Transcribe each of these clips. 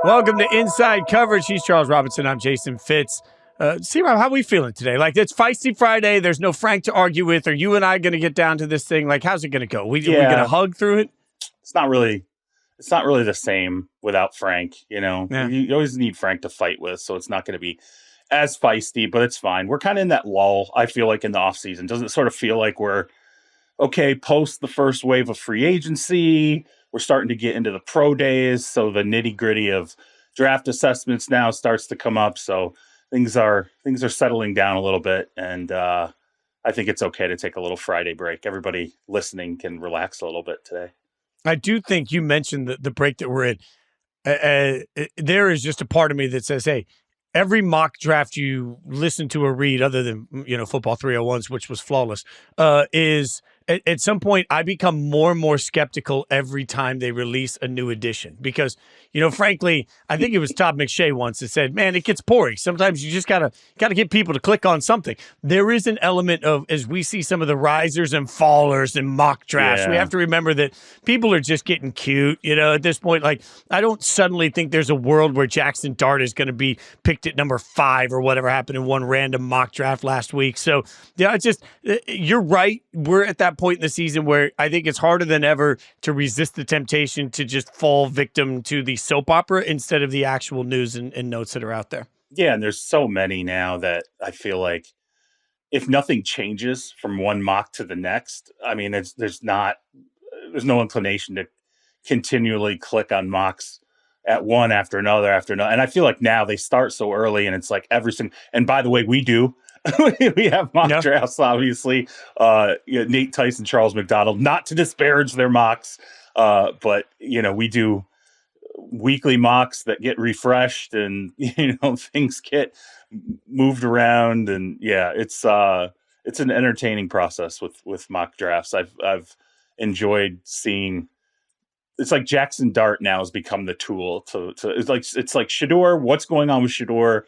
Welcome to Inside Coverage. He's Charles Robinson. I'm Jason Fitz. C Rob, how are we feeling today? Like, it's Feisty Friday. There's no Frank to argue with. Are you and I going to get down to this thing? Like, how's it going to go? We going to hug through it? It's not really the same without Frank. You know, you always need Frank to fight with, so it's not going to be as feisty, but it's fine. We're kind of in that lull, I feel like, in the offseason. Doesn't it sort of feel like we're okay post the first wave of free agency? We're starting to get into the pro days, so the nitty gritty of draft assessments now starts to come up. So things are settling down a little bit, and I think it's okay to take a little Friday break. Everybody listening can relax a little bit today. I do think you mentioned the break that we're in. There is just a part of me that says, hey, every mock draft you listen to or read, other than, Football 301s, which was flawless, is at some point I become more and more skeptical every time they release a new edition. Because, frankly, I think it was Todd McShay once that said, man, it gets boring. Sometimes you just gotta get people to click on something. There is an element of, as we see some of the risers and fallers and mock drafts, we have to remember that people are just getting cute, at this point. Like, I don't suddenly think there's a world where Jackson Dart is going to be picked at number 5 or whatever happened in one random mock draft last week. So, it's just, you're right. We're at that point in the season where I think it's harder than ever to resist the temptation to just fall victim to the soap opera instead of the actual news and notes that are out there. Yeah, and there's so many now that I feel like if nothing changes from one mock to the next, I mean, there's no inclination to continually click on mocks at one after another. And I feel like now they start so early, and it's like and by the way, we do. We have mock drafts, obviously. Nate Tyson, Charles McDonald, not to disparage their mocks, but we do weekly mocks that get refreshed, and things get moved around, and it's an entertaining process with mock drafts. I've enjoyed seeing. It's like Jackson Dart now has become the tool to it's like Shedeur. What's going on with Shedeur?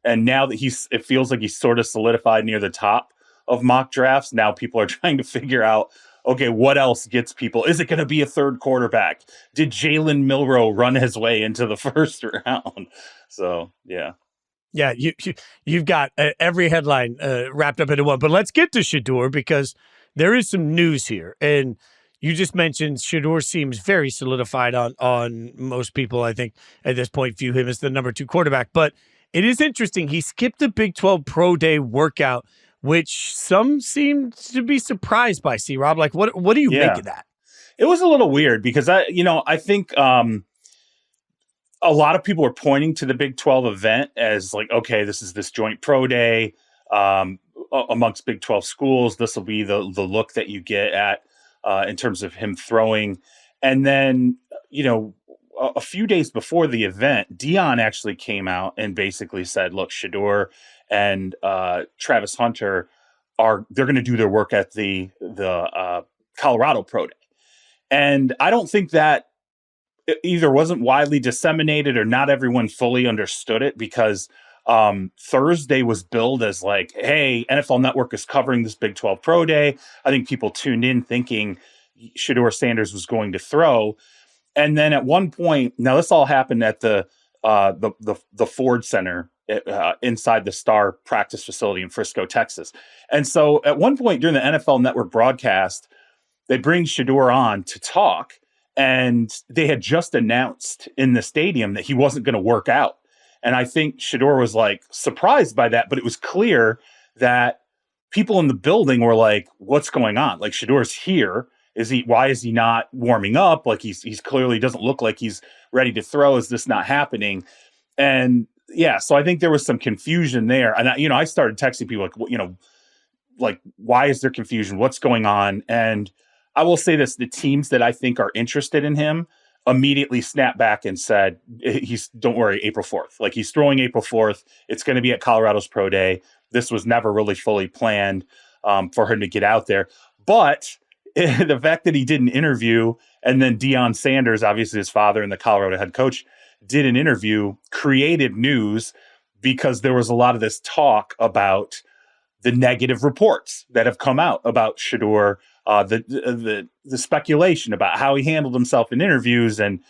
And now that it feels like he's sort of solidified near the top of mock drafts. Now people are trying to figure out, okay, what else gets people? Is it going to be a third quarterback? Did Jalen Milroe run his way into the first round? So, yeah. Yeah, you've got every headline wrapped up into one. But let's get to Shedeur, because there is some news here. And you just mentioned Shedeur seems very solidified on most people, I think, at this point, view him as the number 2 quarterback. But it is interesting. He skipped the Big 12 Pro Day workout, which some seem to be surprised by. C Rob, like, what do you make of that? It was a little weird because I think a lot of people are pointing to the Big 12 event as like, okay, this is this joint pro day amongst Big 12 schools. This will be the look that you get at in terms of him throwing. And then, a few days before the event, Deion actually came out and basically said, look, Shedeur and Travis Hunter they're going to do their work at the Colorado Pro Day. And I don't think that either wasn't widely disseminated or not everyone fully understood it, because Thursday was billed as like, hey, NFL Network is covering this Big 12 Pro Day. I think people tuned in thinking Shedeur Sanders was going to throw. And then at one point, now this all happened at the Ford Center inside the Star practice facility in Frisco, Texas. And so at one point during the NFL Network broadcast, they bring Shedeur on to talk, and they had just announced in the stadium that he wasn't going to work out. And I think Shedeur was like surprised by that, but it was clear that people in the building were like, what's going on? Like, Shedeur's here. Why is he not warming up? Like, he's clearly doesn't look like he's ready to throw. Is this not happening? And so I think there was some confusion there. And I started texting people like, why is there confusion? What's going on? And I will say this, the teams that I think are interested in him immediately snapped back and said, don't worry, April 4th. Like, he's throwing April 4th. It's going to be at Colorado's Pro Day. This was never really fully planned for him to get out there. But the fact that he did an interview, and then Deion Sanders, obviously his father and the Colorado head coach, did an interview, created news, because there was a lot of this talk about the negative reports that have come out about Shedeur, the speculation about how he handled himself in interviews. And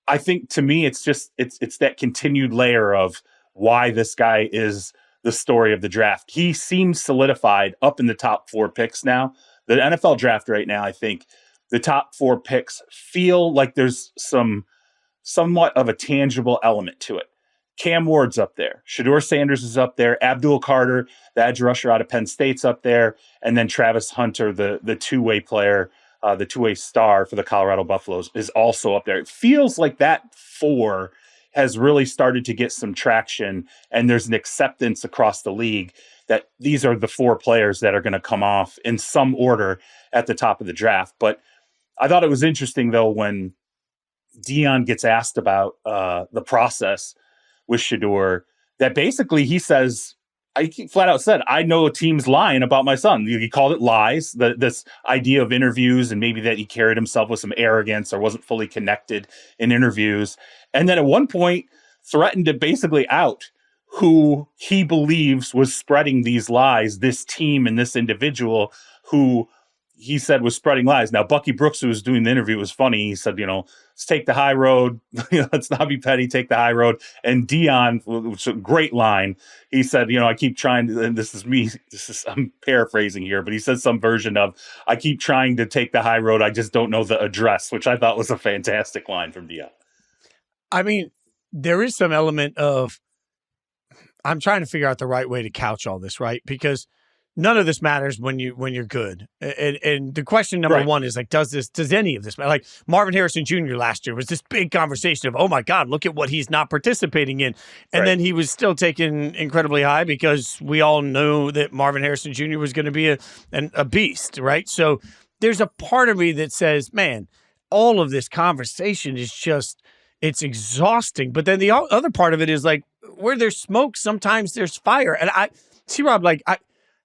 I think to me, it's that continued layer of why this guy is the story of the draft. He seems solidified up in the top 4 picks now. The NFL draft right now, I think the top 4 picks feel like there's somewhat of a tangible element to it. Cam Ward's up there. Shedeur Sanders is up there. Abdul Carter, the edge rusher out of Penn State's up there. And then Travis Hunter, the two-way player, the two-way star for the Colorado Buffaloes, is also up there. It feels like that 4 has really started to get some traction, and there's an acceptance across the league that these are the 4 players that are going to come off in some order at the top of the draft. But I thought it was interesting, though, when Deion gets asked about the process with Shedeur, that basically he says, he flat out said, I know a team's lying about my son. He called it lies, this idea of interviews, and maybe that he carried himself with some arrogance or wasn't fully connected in interviews. And then at one point threatened to basically out who he believes was spreading these lies, this team and this individual who he said was spreading lies. Now, Bucky Brooks, who was doing the interview, was funny. He said, let's take the high road. Let's not be petty, take the high road. And Deion, which is a great line, he said, I keep trying to, and I'm paraphrasing here, but he said some version of, I keep trying to take the high road. I just don't know the address, which I thought was a fantastic line from Deion. I mean, there is some element of, I'm trying to figure out the right way to couch all this, right? Because none of this matters when you're good. And the question number one is like, does any of this matter? Like Marvin Harrison Jr. last year was this big conversation of, oh my God, look at what he's not participating in. And then he was still taken incredibly high because we all knew that Marvin Harrison Jr. was going to be a beast, right? So there's a part of me that says, man, all of this conversation is just, it's exhausting. But then the other part of it is like, where there's smoke, sometimes there's fire. And C Rob,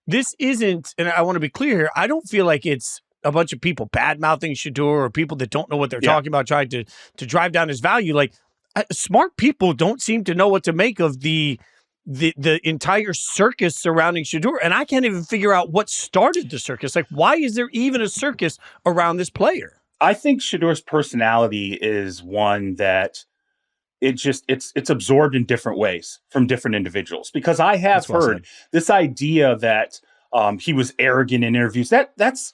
this isn't, and I want to be clear here, I don't feel like it's a bunch of people bad-mouthing Shedeur or people that don't know what they're talking about, trying to drive down his value. Like, smart people don't seem to know what to make of the entire circus surrounding Shedeur. And I can't even figure out what started the circus. Like, why is there even a circus around this player? I think Shedeur's personality is one that it's absorbed in different ways from different individuals, because I have heard this idea that he was arrogant in interviews. That's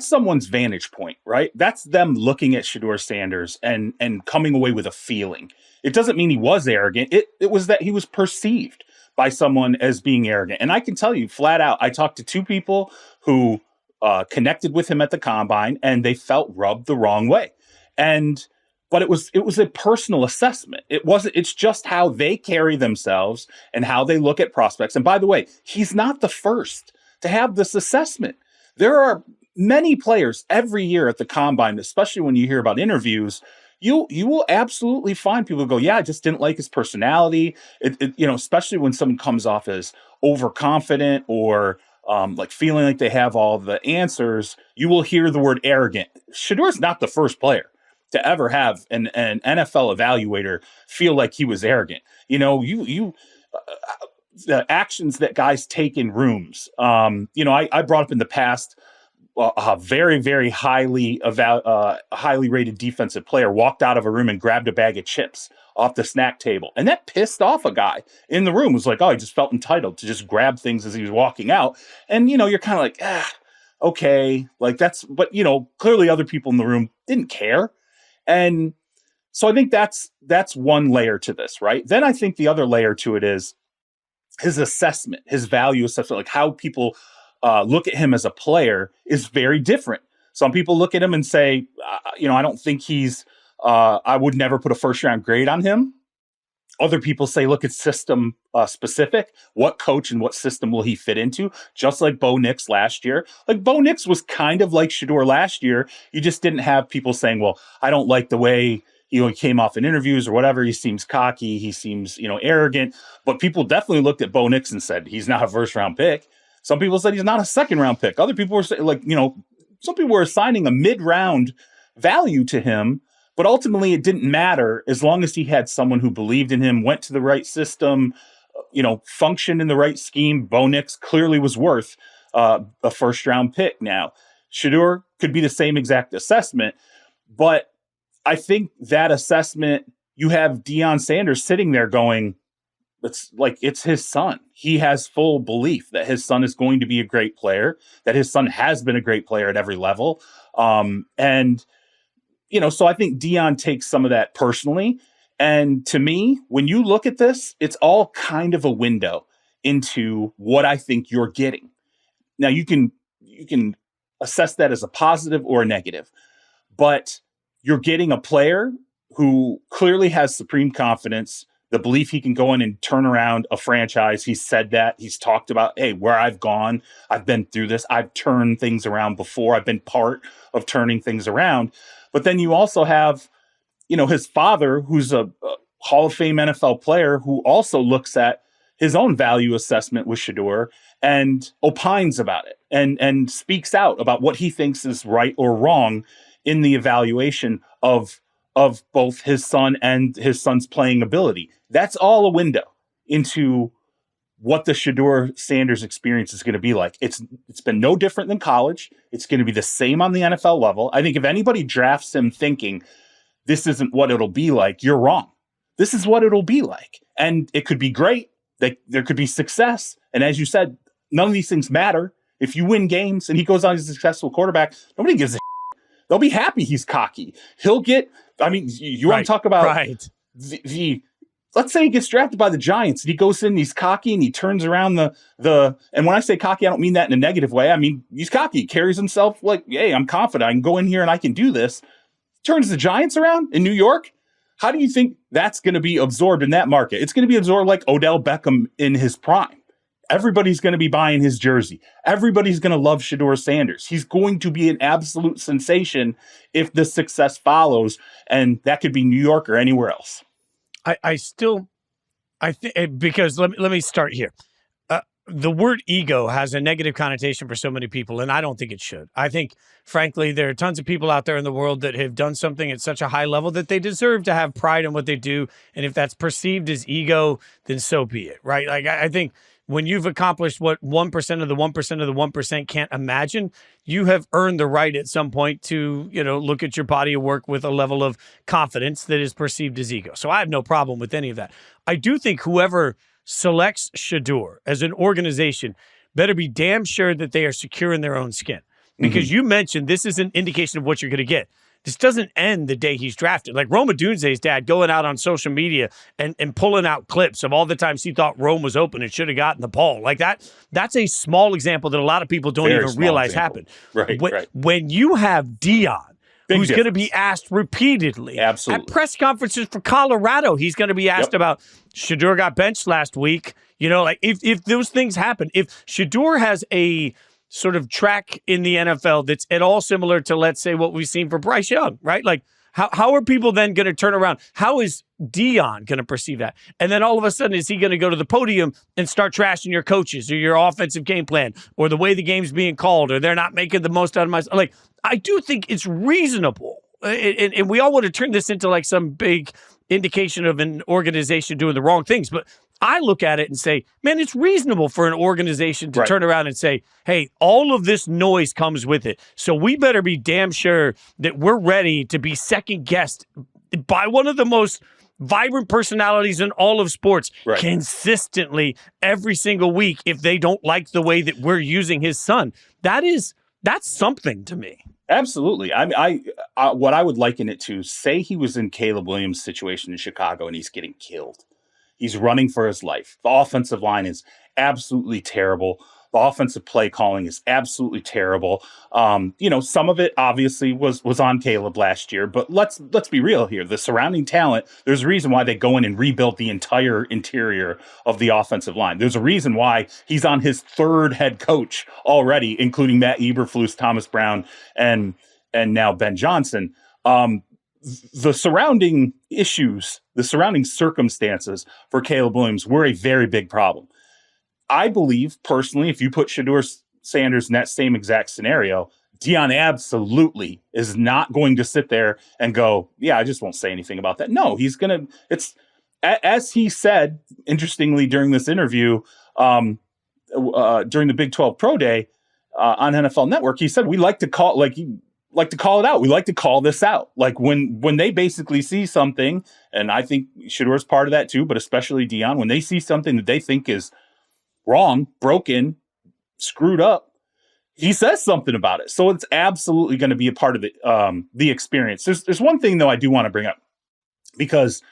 someone's vantage point, right? That's them looking at Shedeur Sanders and coming away with a feeling. It doesn't mean he was arrogant. It was that he was perceived by someone as being arrogant. And I can tell you flat out, I talked to 2 people who connected with him at the combine, and they felt rubbed the wrong way. But it was a personal assessment. It's just how they carry themselves and how they look at prospects. And by the way, he's not the first to have this assessment. There are many players every year at the combine, especially when you hear about interviews, you will absolutely find people who go, yeah, I just didn't like his personality. Especially when someone comes off as overconfident or like feeling like they have all the answers, you will hear the word arrogant. Shedeur's not the first player to ever have an NFL evaluator feel like he was arrogant. The actions that guys take in rooms. I brought up in the past a very, very highly rated defensive player walked out of a room and grabbed a bag of chips off the snack table. And that pissed off a guy in the room. It was like, he just felt entitled to just grab things as he was walking out. And, you're kind of like, okay, like but clearly other people in the room didn't care. And so I think that's one layer to this, right? Then I think the other layer to it is his assessment, his value assessment, like how people look at him as a player is very different. Some people look at him and say, I don't think I would never put a first round grade on him. Other people say, look, it's system specific. What coach and what system will he fit into? Just like Bo Nix last year. Like Bo Nix was kind of like Shedeur last year. You just didn't have people saying, well, I don't like the way he came off in interviews or whatever. He seems cocky. He seems, arrogant. But people definitely looked at Bo Nix and said, he's not a first round pick. Some people said he's not a second round pick. Other people were saying, some people were assigning a mid round value to him. But ultimately, it didn't matter as long as he had someone who believed in him, went to the right system, functioned in the right scheme. Bo Nix clearly was worth a first-round pick. Now, Shedeur could be the same exact assessment, but I think that assessment, you have Deion Sanders sitting there going, it's his son. He has full belief that his son is going to be a great player, that his son has been a great player at every level. And, so I think Deion takes some of that personally. And to me, when you look at this, it's all kind of a window into what I think you're getting. Now you can assess that as a positive or a negative, but you're getting a player who clearly has supreme confidence, the belief he can go in and turn around a franchise. He's said that. He's talked about, hey, where I've gone, I've been through this. I've turned things around before. I've been part of turning things around. But then you also have, his father, who's a Hall of Fame NFL player, who also looks at his own value assessment with Shedeur and opines about it and speaks out about what he thinks is right or wrong in the evaluation of both his son and his son's playing ability. That's all a window into what the Shedeur Sanders experience is going to be like. It's been no different than college. It's going to be the same on the NFL level. I think if anybody drafts him thinking this isn't what it'll be like, you're wrong. This is what it'll be like. And it could be great. There could be success. And as you said, none of these things matter. If you win games and he goes on as a successful quarterback, nobody gives a shit. They'll be happy he's cocky. He'll get, you want to talk about the let's say he gets drafted by the Giants and he goes in and he's cocky and he turns around and when I say cocky, I don't mean that in a negative way. I mean, he's cocky, he carries himself like, hey, I'm confident. I can go in here and I can do this. Turns the Giants around in New York. How do you think that's going to be absorbed in that market? It's going to be absorbed like Odell Beckham in his prime. Everybody's going to be buying his jersey. Everybody's going to love Shedeur Sanders. He's going to be an absolute sensation if the success follows, and that could be New York or anywhere else. I think because let me start here. The word ego has a negative connotation for so many people, and I don't think it should. I think, frankly, there are tons of people out there in the world that have done something at such a high level that they deserve to have pride in what they do. And if that's perceived as ego, then so be it, right? Like, I think when you've accomplished what 1% of the 1% of the 1% can't imagine, you have earned the right at some point to, look at your body of work with a level of confidence that is perceived as ego. So I have no problem with any of that. I do think whoever selects Shedeur as an organization better be damn sure that they are secure in their own skin. Because you mentioned this is an indication of what you're going to get. This doesn't end the day he's drafted. Like Rome Odunze's dad going out on social media and pulling out clips of all the times he thought Rome was open and should have gotten the ball. Like that's a small example that a lot of people don't even realize happened. Right. When you have Deion, who's going to be asked repeatedly Absolutely. at press conferences for Colorado, he's going to be asked about Shedeur got benched last week. If those things happen, if Shedeur has a sort of track in the NFL that's at all similar to, let's say, what we've seen for Bryce Young, right? Like, how are people then going to turn around? How is Deion going to perceive that? And then all of a sudden, is he going to go to the podium and start trashing your coaches or your offensive game plan or the way the game's being called or they're not making the most out of my... Like, I do think it's reasonable. And we all want to turn this into like some big indication of an organization doing the wrong things. But I look at it and say, man, it's reasonable for an organization to turn around and say, hey, all of this noise comes with it. So we better be damn sure that we're ready to be second guessed by one of the most vibrant personalities in all of sports consistently every single week if they don't like the way that we're using his son. That's something to me. Absolutely. I what I would liken it to, say he was in Caleb Williams' situation in Chicago and he's getting killed. He's running for his life. The offensive line is absolutely terrible. The offensive play calling is absolutely terrible. Some of it obviously was on Caleb last year, but let's be real here. The surrounding talent, there's a reason why they go in and rebuilt the entire interior of the offensive line. There's a reason why he's on his third head coach already, including Matt Eberflus, Thomas Brown, and now Ben Johnson. The surrounding issues, the surrounding circumstances for Caleb Williams were a very big problem. I believe, personally, if you put Shedeur Sanders in that same exact scenario, Deion absolutely is not going to sit there and go, yeah, I just won't say anything about that. No, he's going to, it's, as he said, interestingly, during this interview, during the Big 12 Pro Day on NFL Network, he said, we like to call, like to call it out. We like to call this out. Like when they basically see something, and I think Shedeur's part of that too, but especially Deion, when they see something that they think is wrong, broken, screwed up, he says something about it. So it's absolutely going to be a part of the experience. There's one thing though I do want to bring up, because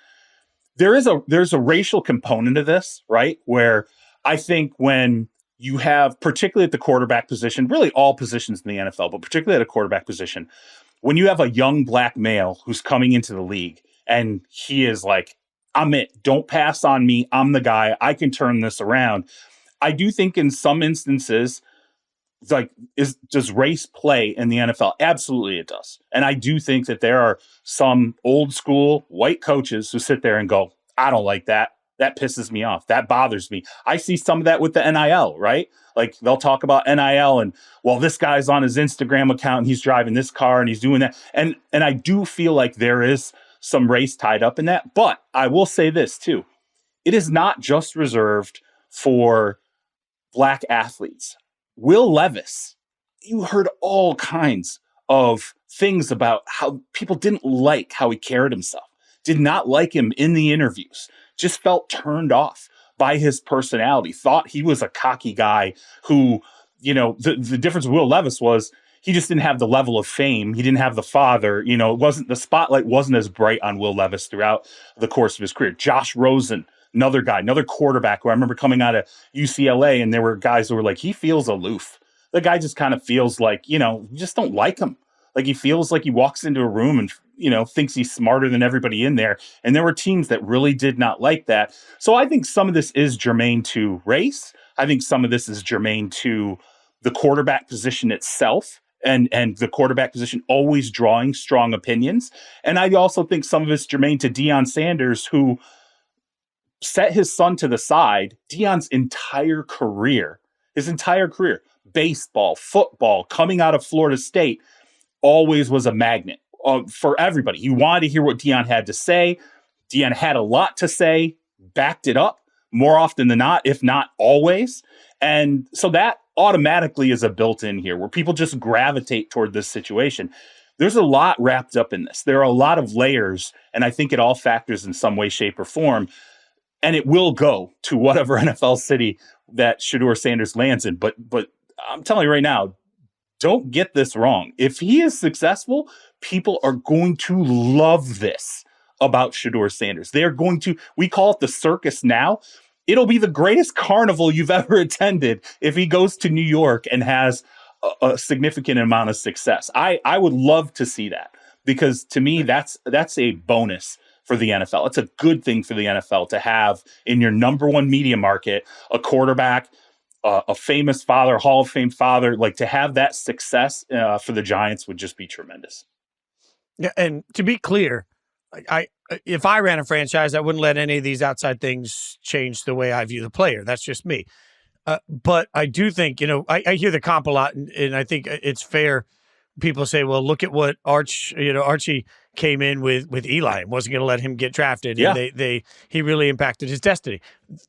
there's a racial component of this, right? Where I think when you have, particularly at the quarterback position, really all positions in the NFL, but particularly at a quarterback position, when you have a young black male who's coming into the league and he is like, I'm it, don't pass on me, I'm the guy, I can turn this around. I do think in some instances, like, does race play in the NFL? Absolutely it does. And I do think that there are some old school white coaches who sit there and go, I don't like that. That pisses me off. That bothers me. I see some of that with the NIL, right? Like they'll talk about NIL and, well, this guy's on his Instagram account and he's driving this car and he's doing that. And I do feel like there is some race tied up in that. But I will say this too. It is not just reserved for black athletes. Will Levis, you heard all kinds of things about how people didn't like how he carried himself, did not like him in the interviews, just felt turned off by his personality, thought he was a cocky guy who, you know, the difference with Will Levis was he just didn't have the level of fame. He didn't have the father, you know, the spotlight wasn't as bright on Will Levis throughout the course of his career. Josh Rosen, another guy, another quarterback who I remember coming out of UCLA, and there were guys who were like, he feels aloof. The guy just kind of feels like, you know, you just don't like him. Like he feels like he walks into a room and, you know, thinks he's smarter than everybody in there. And there were teams that really did not like that. So I think some of this is germane to race. I think some of this is germane to the quarterback position itself, and the quarterback position always drawing strong opinions. And I also think some of it's germane to Deion Sanders, who set his son to the side. Deion's entire career, baseball, football, coming out of Florida State, always was a magnet for everybody. You wanted to hear what Deion had to say. Deion had a lot to say, backed it up more often than not, if not always. And so that automatically is a built-in here where people just gravitate toward this situation. There's a lot wrapped up in this. There are a lot of layers, and I think it all factors in some way, shape, or form. And it will go to whatever NFL city that Shedeur Sanders lands in. But I'm telling you right now, don't get this wrong. If he is successful, people are going to love this about Shedeur Sanders. They're going to, we call it the circus now. It'll be the greatest carnival you've ever attended if he goes to New York and has a significant amount of success. I would love to see that, because to me, that's a bonus for the NFL. It's a good thing for the NFL to have in your number one media market a quarterback, a famous father, Hall of Fame father. Like, to have that success for the Giants would just be tremendous. Yeah, and to be clear, if I ran a franchise, I wouldn't let any of these outside things change the way I view the player. That's just me. But I do think, I hear the comp a lot, and I think it's fair. People say, well, look at what Archie came in with Eli and wasn't going to let him get drafted. Yeah. And he really impacted his destiny.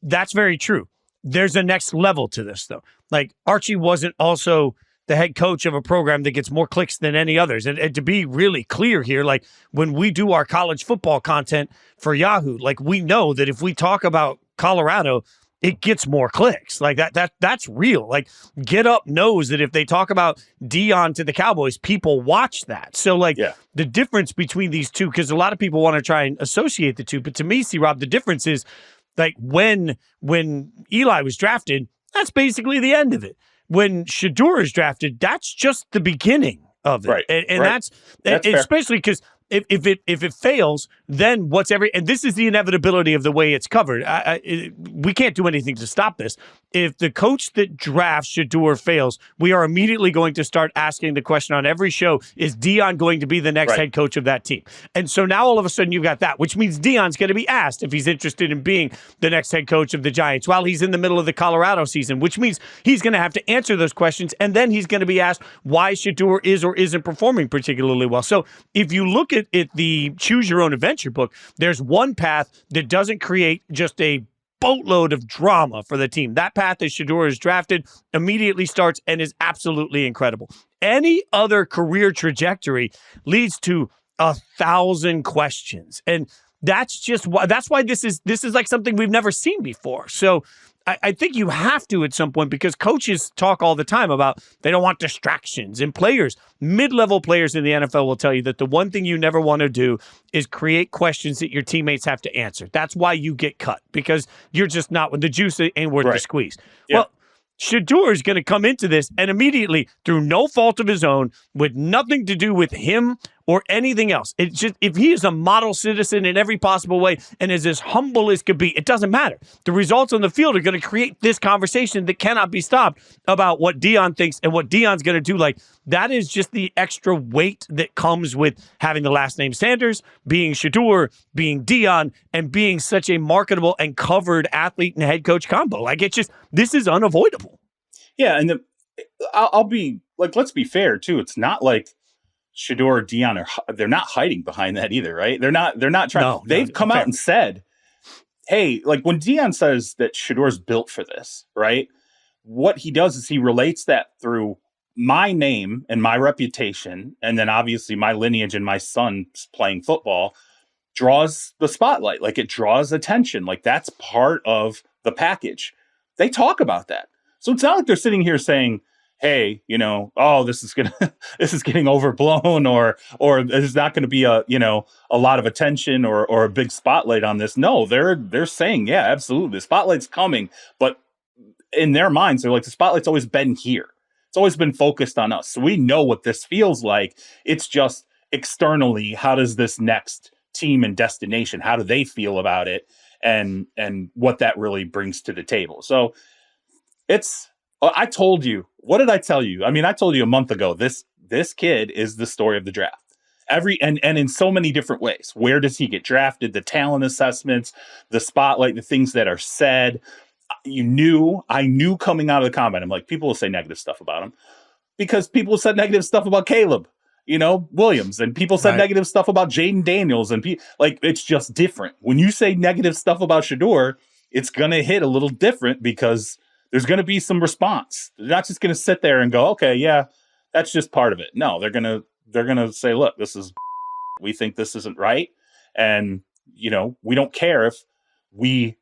That's very true. There's a next level to this, though. Like, Archie wasn't also the head coach of a program that gets more clicks than any others. And to be really clear here, like, when we do our college football content for Yahoo, like, we know that if we talk about Colorado, it gets more clicks. Like, that's real. Like, Get Up knows that if they talk about Deion to the Cowboys, people watch that. So, like, the difference between these two, because a lot of people want to try and associate the two, but to me, C Rob, the difference is, like, when Eli was drafted, that's basically the end of it. When Shedeur is drafted, that's just the beginning of it. Right. And that's especially because if it fails, then and this is the inevitability of the way it's covered. We can't do anything to stop this. If the coach that drafts Shedeur fails, we are immediately going to start asking the question on every show, is Deion going to be the next head coach of that team? And so now all of a sudden you've got that, which means Deion's going to be asked if he's interested in being the next head coach of the Giants while he's in the middle of the Colorado season, which means he's going to have to answer those questions, and then he's going to be asked why Shedeur is or isn't performing particularly well. So if you look at the Choose Your Own Adventure book, there's one path that doesn't create just a boatload of drama for the team. That path that Shedeur is drafted immediately starts and is absolutely incredible. Any other career trajectory leads to 1,000 questions. And that's why this is like something we've never seen before. So I think you have to at some point, because coaches talk all the time about they don't want distractions, and players, mid-level players in the NFL will tell you that the one thing you never want to do is create questions that your teammates have to answer. That's why you get cut, because you're just not, when the juice ain't worth the squeeze. Yeah. Well, Shedeur is going to come into this and immediately, through no fault of his own, with nothing to do with him or anything else. It's just, if he is a model citizen in every possible way and is as humble as could be, it doesn't matter. The results on the field are going to create this conversation that cannot be stopped about what Deion thinks and what Deion's going to do. Like, that is just the extra weight that comes with having the last name Sanders, being Shedeur, being Deion, and being such a marketable and covered athlete and head coach combo. Like, it's just, this is unavoidable. Yeah, and I'll be like, let's be fair too. It's not like Shedeur or Deion they're not hiding behind that either, right? They're not trying. No, they've come out and said, hey, like when Deion says that Shedeur's built for this, right? What he does is he relates that through my name and my reputation, and then obviously my lineage and my son's playing football draws the spotlight. Like, it draws attention. Like, that's part of the package. They talk about that. So it's not like they're sitting here saying, hey, this is getting overblown, or there's not going to be a lot of attention or a big spotlight on this. No, they're saying, yeah, absolutely, the spotlight's coming. But in their minds, they're like, the spotlight's always been here. It's always been focused on us. So we know what this feels like. It's just externally, how does this next team and destination, how do they feel about it, and what that really brings to the table. So I told you, what did I tell you? I mean, I told you a month ago, this kid is the story of the draft. And in so many different ways. Where does he get drafted? The talent assessments, the spotlight, the things that are said. I knew coming out of the combine, I'm like, people will say negative stuff about him because people said negative stuff about Caleb, Williams, and people said negative stuff about Jaden Daniels, and it's just different. When you say negative stuff about Shedeur, it's going to hit a little different because there's going to be some response. They're not just going to sit there and go, okay, yeah, that's just part of it. No, they're going to say, look, we think this isn't right. And, we don't care if we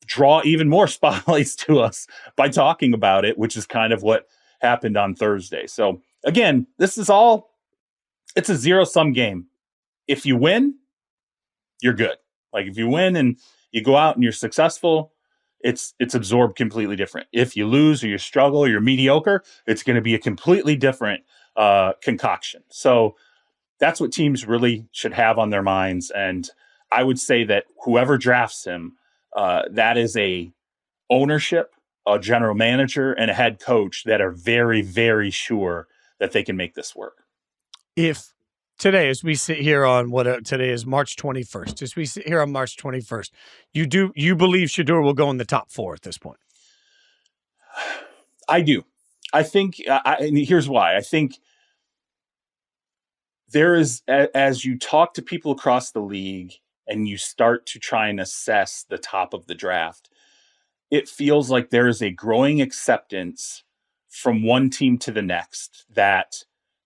draw even more spotlights to us by talking about it, which is kind of what happened on Thursday. So again, it's a zero-sum game. If you win, you're good. Like, if you win and you go out and you're successful, it's absorbed completely different. If you lose or you struggle or you're mediocre, it's going to be a completely different concoction. So that's what teams really should have on their minds. And I would say that whoever drafts him, that is a ownership, a general manager, and a head coach that are very, very sure that they can make this work. If today, as we sit here on today is March 21st, as we sit here on March 21st, you believe Shedeur will go in the top 4 at this point? I do. I think, and here's why. I think there is, as you talk to people across the league and you start to try and assess the top of the draft, it feels like there is a growing acceptance from one team to the next that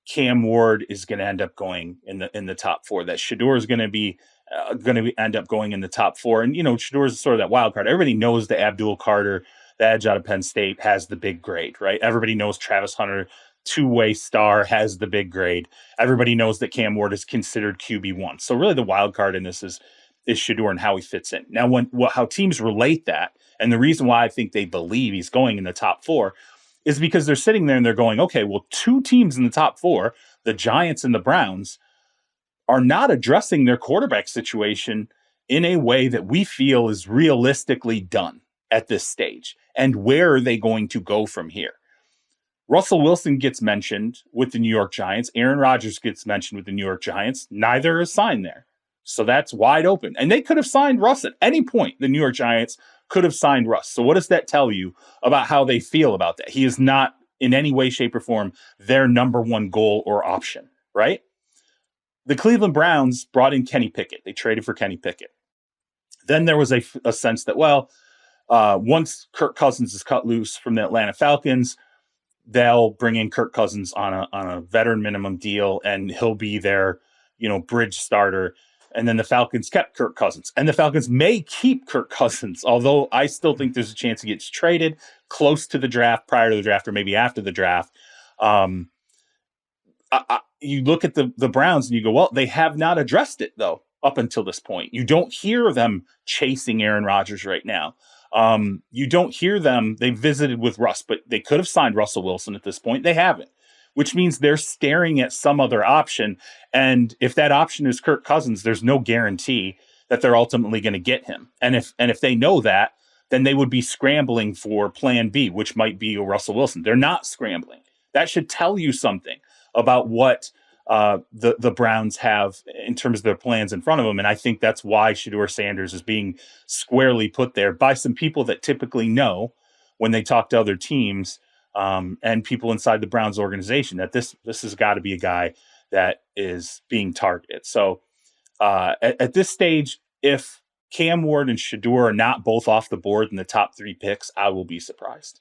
Cam Ward is going to end up going in the top 4, that Shedeur is going to end up going in the top 4. And, Shedeur is sort of that wild card. Everybody knows that Abdul Carter, the edge out of Penn State, has the big grade, right? Everybody knows Travis Hunter, two-way star, has the big grade. Everybody knows that Cam Ward is considered QB1. So really the wild card in this is Shedeur and how he fits in. Now, how teams relate that, and the reason why I think they believe he's going in the top 4 is because they're sitting there and they're going, okay, well, 2 teams in the top 4, the Giants and the Browns, are not addressing their quarterback situation in a way that we feel is realistically done at this stage. And where are they going to go from here? Russell Wilson gets mentioned with the New York Giants. Aaron Rodgers gets mentioned with the New York Giants. Neither is signed there. So that's wide open. And they could have signed Russ at any point. The New York Giants could have signed Russ. So what does that tell you about how they feel about that? He is not in any way, shape, or form their number one goal or option, right? The Cleveland Browns brought in Kenny Pickett. They traded for Kenny Pickett. Then there was a sense that, well, Once Kirk Cousins is cut loose from the Atlanta Falcons, they'll bring in Kirk Cousins on a veteran minimum deal, and he'll be their, bridge starter. And then the Falcons kept Kirk Cousins, and the Falcons may keep Kirk Cousins, although I still think there's a chance he gets traded close to the draft, prior to the draft, or maybe after the draft. You look at the Browns and you go, well, they have not addressed it though up until this point. You don't hear them chasing Aaron Rodgers right now. You don't hear them. They visited with Russ, but they could have signed Russell Wilson at this point. They haven't, which means they're staring at some other option. And if that option is Kirk Cousins, there's no guarantee that they're ultimately going to get him. And if they know that, then they would be scrambling for plan B, which might be a Russell Wilson. They're not scrambling. That should tell you something about what the Browns have in terms of their plans in front of them. And I think that's why Shedeur Sanders is being squarely put there by some people that typically know when they talk to other teams, and people inside the Browns organization, that this has got to be a guy that is being targeted. So at this stage, if Cam Ward and Shedeur are not both off the board in the top 3 picks, I will be surprised.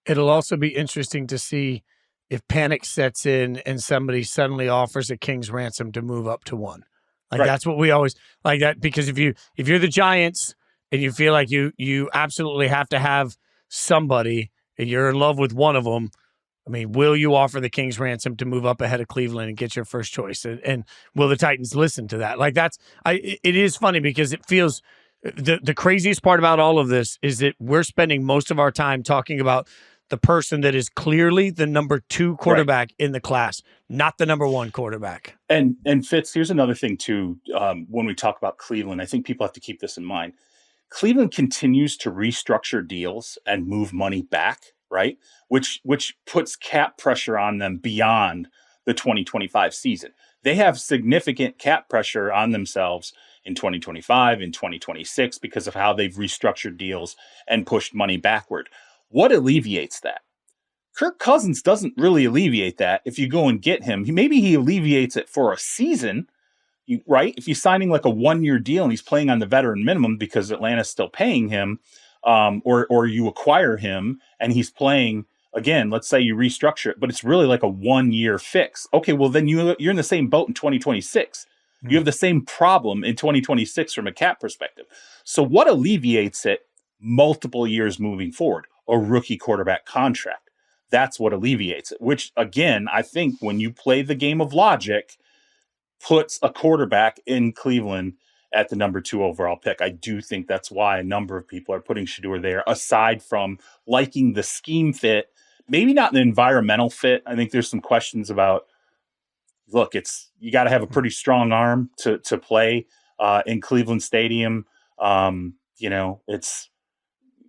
It'll also be interesting to see if panic sets in and somebody suddenly offers a king's ransom to move up to 1. Like, right. That's what we always like that, because if you're the Giants and you feel like you absolutely have to have somebody and you're in love with one of them, I mean, will you offer the king's ransom to move up ahead of Cleveland and get your first choice? And will the Titans listen to that? Like, it is funny because it feels the craziest part about all of this is that we're spending most of our time talking about the person that is clearly the number 2 quarterback in the class, not the number 1 quarterback. And Fitz, here's another thing too. When we talk about Cleveland, I think people have to keep this in mind. Cleveland continues to restructure deals and move money back, right? Which puts cap pressure on them beyond the 2025 season. They have significant cap pressure on themselves in 2025 and 2026 because of how they've restructured deals and pushed money backward. What alleviates that? Kirk Cousins doesn't really alleviate that. If you go and get him, maybe he alleviates it for a season, right? If he's signing like a 1-year deal and he's playing on the veteran minimum because Atlanta's still paying him, or you acquire him and he's playing again, let's say you restructure it, but it's really like a 1-year fix. Okay, well then you're in the same boat in 2026. You have the same problem in 2026 from a cap perspective. So what alleviates it multiple years moving forward? A rookie quarterback contract. That's what alleviates it, which again, I think when you play the game of logic, puts a quarterback in Cleveland at the number 2 overall pick. I do think that's why a number of people are putting Shedeur there, aside from liking the scheme fit, maybe not the environmental fit. I think there's some questions about, look, you got to have a pretty strong arm to play in Cleveland Stadium. It's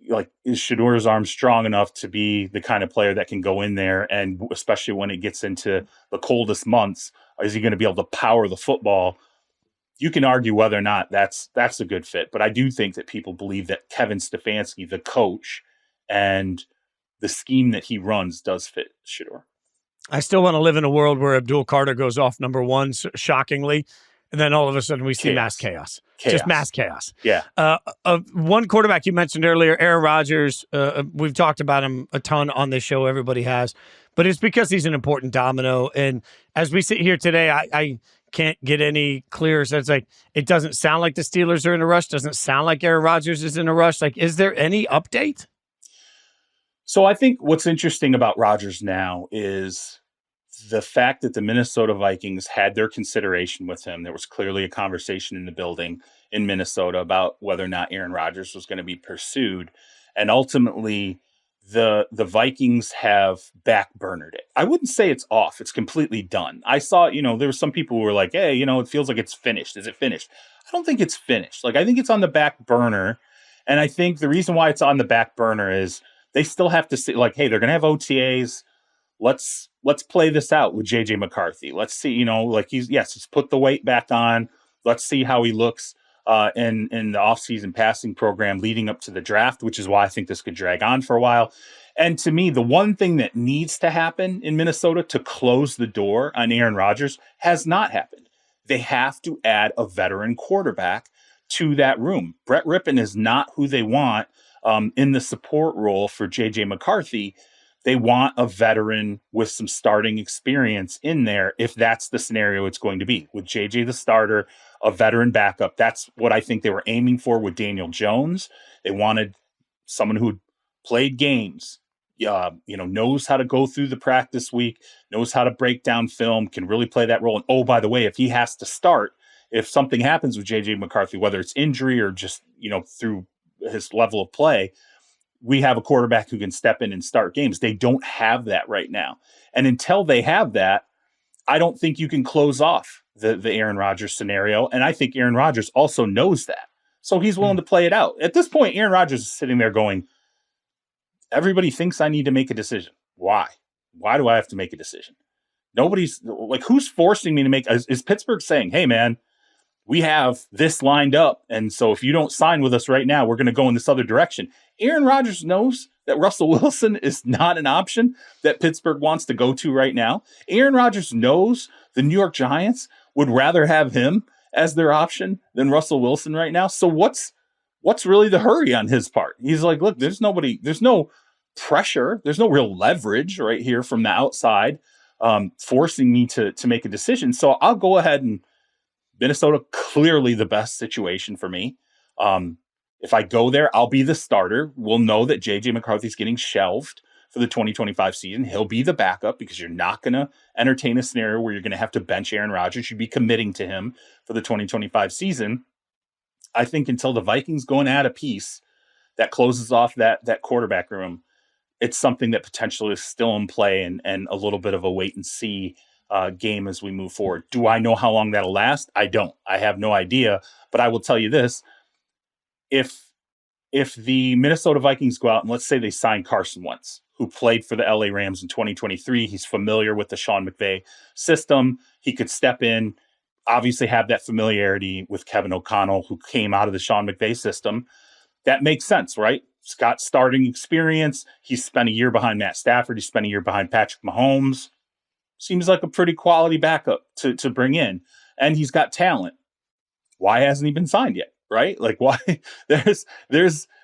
like, is Shedeur's arm strong enough to be the kind of player that can go in there, and especially when it gets into the coldest months, is he going to be able to power the football? You can argue whether or not that's a good fit, but I do think that people believe that Kevin Stefanski, the coach, and the scheme that he runs does fit Shedeur. I still want to live in a world where Abdul Carter goes off number 1, shockingly, and then all of a sudden we see mass chaos. Just mass chaos. Yeah. One quarterback you mentioned earlier, Aaron Rodgers, we've talked about him a ton on this show. Everybody has. But it's because he's an important domino. And as we sit here today, I can't get any clearer sense. Like, it doesn't sound like the Steelers are in a rush. Doesn't sound like Aaron Rodgers is in a rush. Like, is there any update? So I think what's interesting about Rodgers now is the fact that the Minnesota Vikings had their consideration with him. There was clearly a conversation in the building in Minnesota about whether or not Aaron Rodgers was going to be pursued. And ultimately, the Vikings have backburnered it. I wouldn't say it's off. It's completely done. I saw, there were some people who were like, hey, it feels like it's finished. Is it finished? I don't think it's finished. Like, I think it's on the back burner. And I think the reason why it's on the back burner is they still have to see, like, hey, they're going to have OTAs. Let's play this out with JJ McCarthy. Let's see, he's put the weight back on. Let's see how he looks in the offseason passing program leading up to the draft, which is why I think this could drag on for a while. And to me, the one thing that needs to happen in Minnesota to close the door on Aaron Rodgers has not happened. They have to add a veteran quarterback to that room. Brett Rippon is not who they want in the support role for JJ McCarthy, they want a veteran with some starting experience in there if that's the scenario it's going to be. With JJ the starter, a veteran backup. That's what I think they were aiming for with Daniel Jones. They wanted someone who played games, knows how to go through the practice week, knows how to break down film, can really play that role. And oh, by the way, if he has to start, if something happens with JJ McCarthy, whether it's injury or just, through his level of play, we have a quarterback who can step in and start games. They don't have that right now. And until they have that, I don't think you can close off the Aaron Rodgers scenario. And I think Aaron Rodgers also knows that. So he's willing to play it out. At this point, Aaron Rodgers is sitting there going, everybody thinks I need to make a decision. Why? Why do I have to make a decision? Nobody's like, who's forcing me to make? Is Pittsburgh saying, hey, man, we have this lined up, and so if you don't sign with us right now, we're going to go in this other direction. Aaron Rodgers knows that Russell Wilson is not an option that Pittsburgh wants to go to right now. Aaron Rodgers knows the New York Giants would rather have him as their option than Russell Wilson right now. So what's really the hurry on his part? He's like, look, there's no pressure. There's no real leverage right here from the outside forcing me to make a decision. So I'll go ahead and Minnesota, clearly the best situation for me. If I go there, I'll be the starter. We'll know that JJ McCarthy's getting shelved for the 2025 season. He'll be the backup because you're not going to entertain a scenario where you're going to have to bench Aaron Rodgers. You'd be committing to him for the 2025 season. I think until the Vikings go and add a piece that closes off that quarterback room, it's something that potentially is still in play and a little bit of a wait and see game as we move forward. Do I know how long that'll last? I don't. I have no idea. But I will tell you this. If the Minnesota Vikings go out and let's say they sign Carson Wentz, who played for the LA Rams in 2023, he's familiar with the Sean McVay system. He could step in, obviously have that familiarity with Kevin O'Connell, who came out of the Sean McVay system. That makes sense, right? He's got starting experience. He's spent a year behind Matt Stafford. He spent a year behind Patrick Mahomes. Seems like a pretty quality backup to bring in. And he's got talent. Why hasn't he been signed yet? Right? Like why there's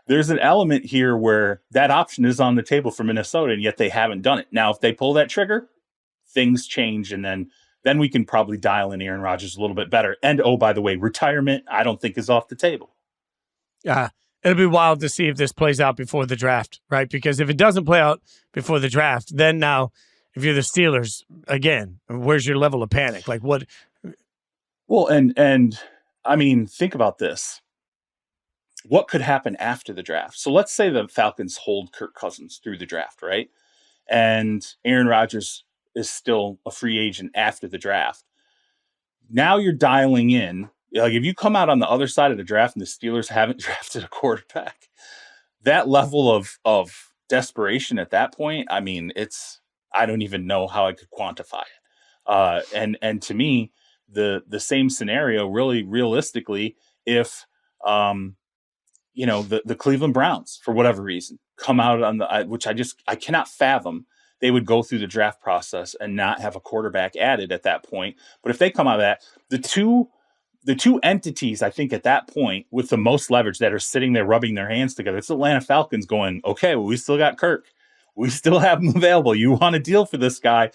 an element here where that option is on the table for Minnesota, and yet they haven't done it. Now, if they pull that trigger, things change, and then we can probably dial in Aaron Rodgers a little bit better. And oh, by the way, retirement, I don't think is off the table. Yeah. It'll be wild to see if this plays out before the draft, right? Because if it doesn't play out before the draft, then now if you're the Steelers, again, where's your level of panic? Like what? Well, and I mean, think about this. What could happen after the draft? So let's say the Falcons hold Kirk Cousins through the draft, right? And Aaron Rodgers is still a free agent after the draft. Now you're dialing in. Like if you come out on the other side of the draft and the Steelers haven't drafted a quarterback, that level of desperation at that point, I mean, I don't even know how I could quantify it. And to me, the same scenario really realistically, if the Cleveland Browns, for whatever reason, come out on which I cannot fathom they would go through the draft process and not have a quarterback added at that point. But if they come out of that, the two entities, I think at that point with the most leverage that are sitting there rubbing their hands together, it's Atlanta Falcons going, okay, well, we still got Kirk. We still have him available. You want a deal for this guy,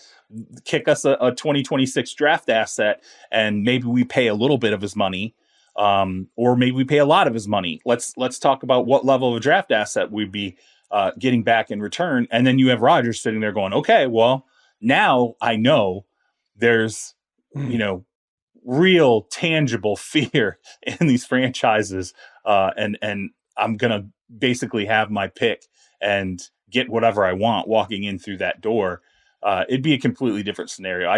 kick us a 2026 draft asset, and maybe we pay a little bit of his money, or maybe we pay a lot of his money. Let's talk about what level of a draft asset we'd be getting back in return. And then you have Rodgers sitting there going, okay, well, now I know there's, real tangible fear in these franchises. And I'm going to basically have my pick and get whatever I want walking in through that door. It'd be a completely different scenario.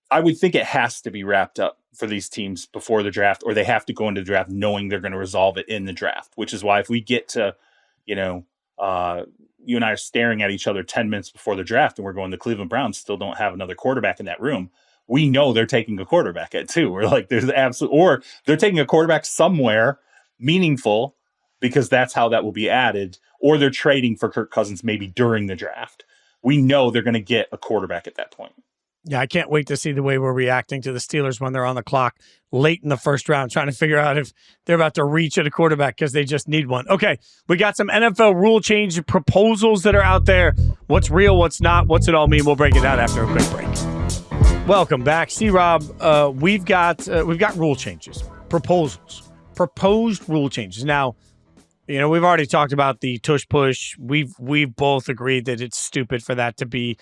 I would think it has to be wrapped up for these teams before the draft, or they have to go into the draft knowing they're going to resolve it in the draft, which is why if we get to, you and I are staring at each other 10 minutes before the draft and we're going, the Cleveland Browns still don't have another quarterback in that room. We know they're taking a quarterback at two. We're like, or they're taking a quarterback somewhere meaningful because that's how that will be added, or they're trading for Kirk Cousins maybe during the draft. We know they're going to get a quarterback at that point. Yeah, I can't wait to see the way we're reacting to the Steelers when they're on the clock late in the first round, trying to figure out if they're about to reach at a quarterback because they just need one. Okay, we got some NFL rule change proposals that are out there. What's real, what's not, what's it all mean? We'll break it down after a quick break. Welcome back. C Rob, we've got rule changes, proposed rule changes. Now, we've already talked about the tush push. We've both agreed that it's stupid for that to be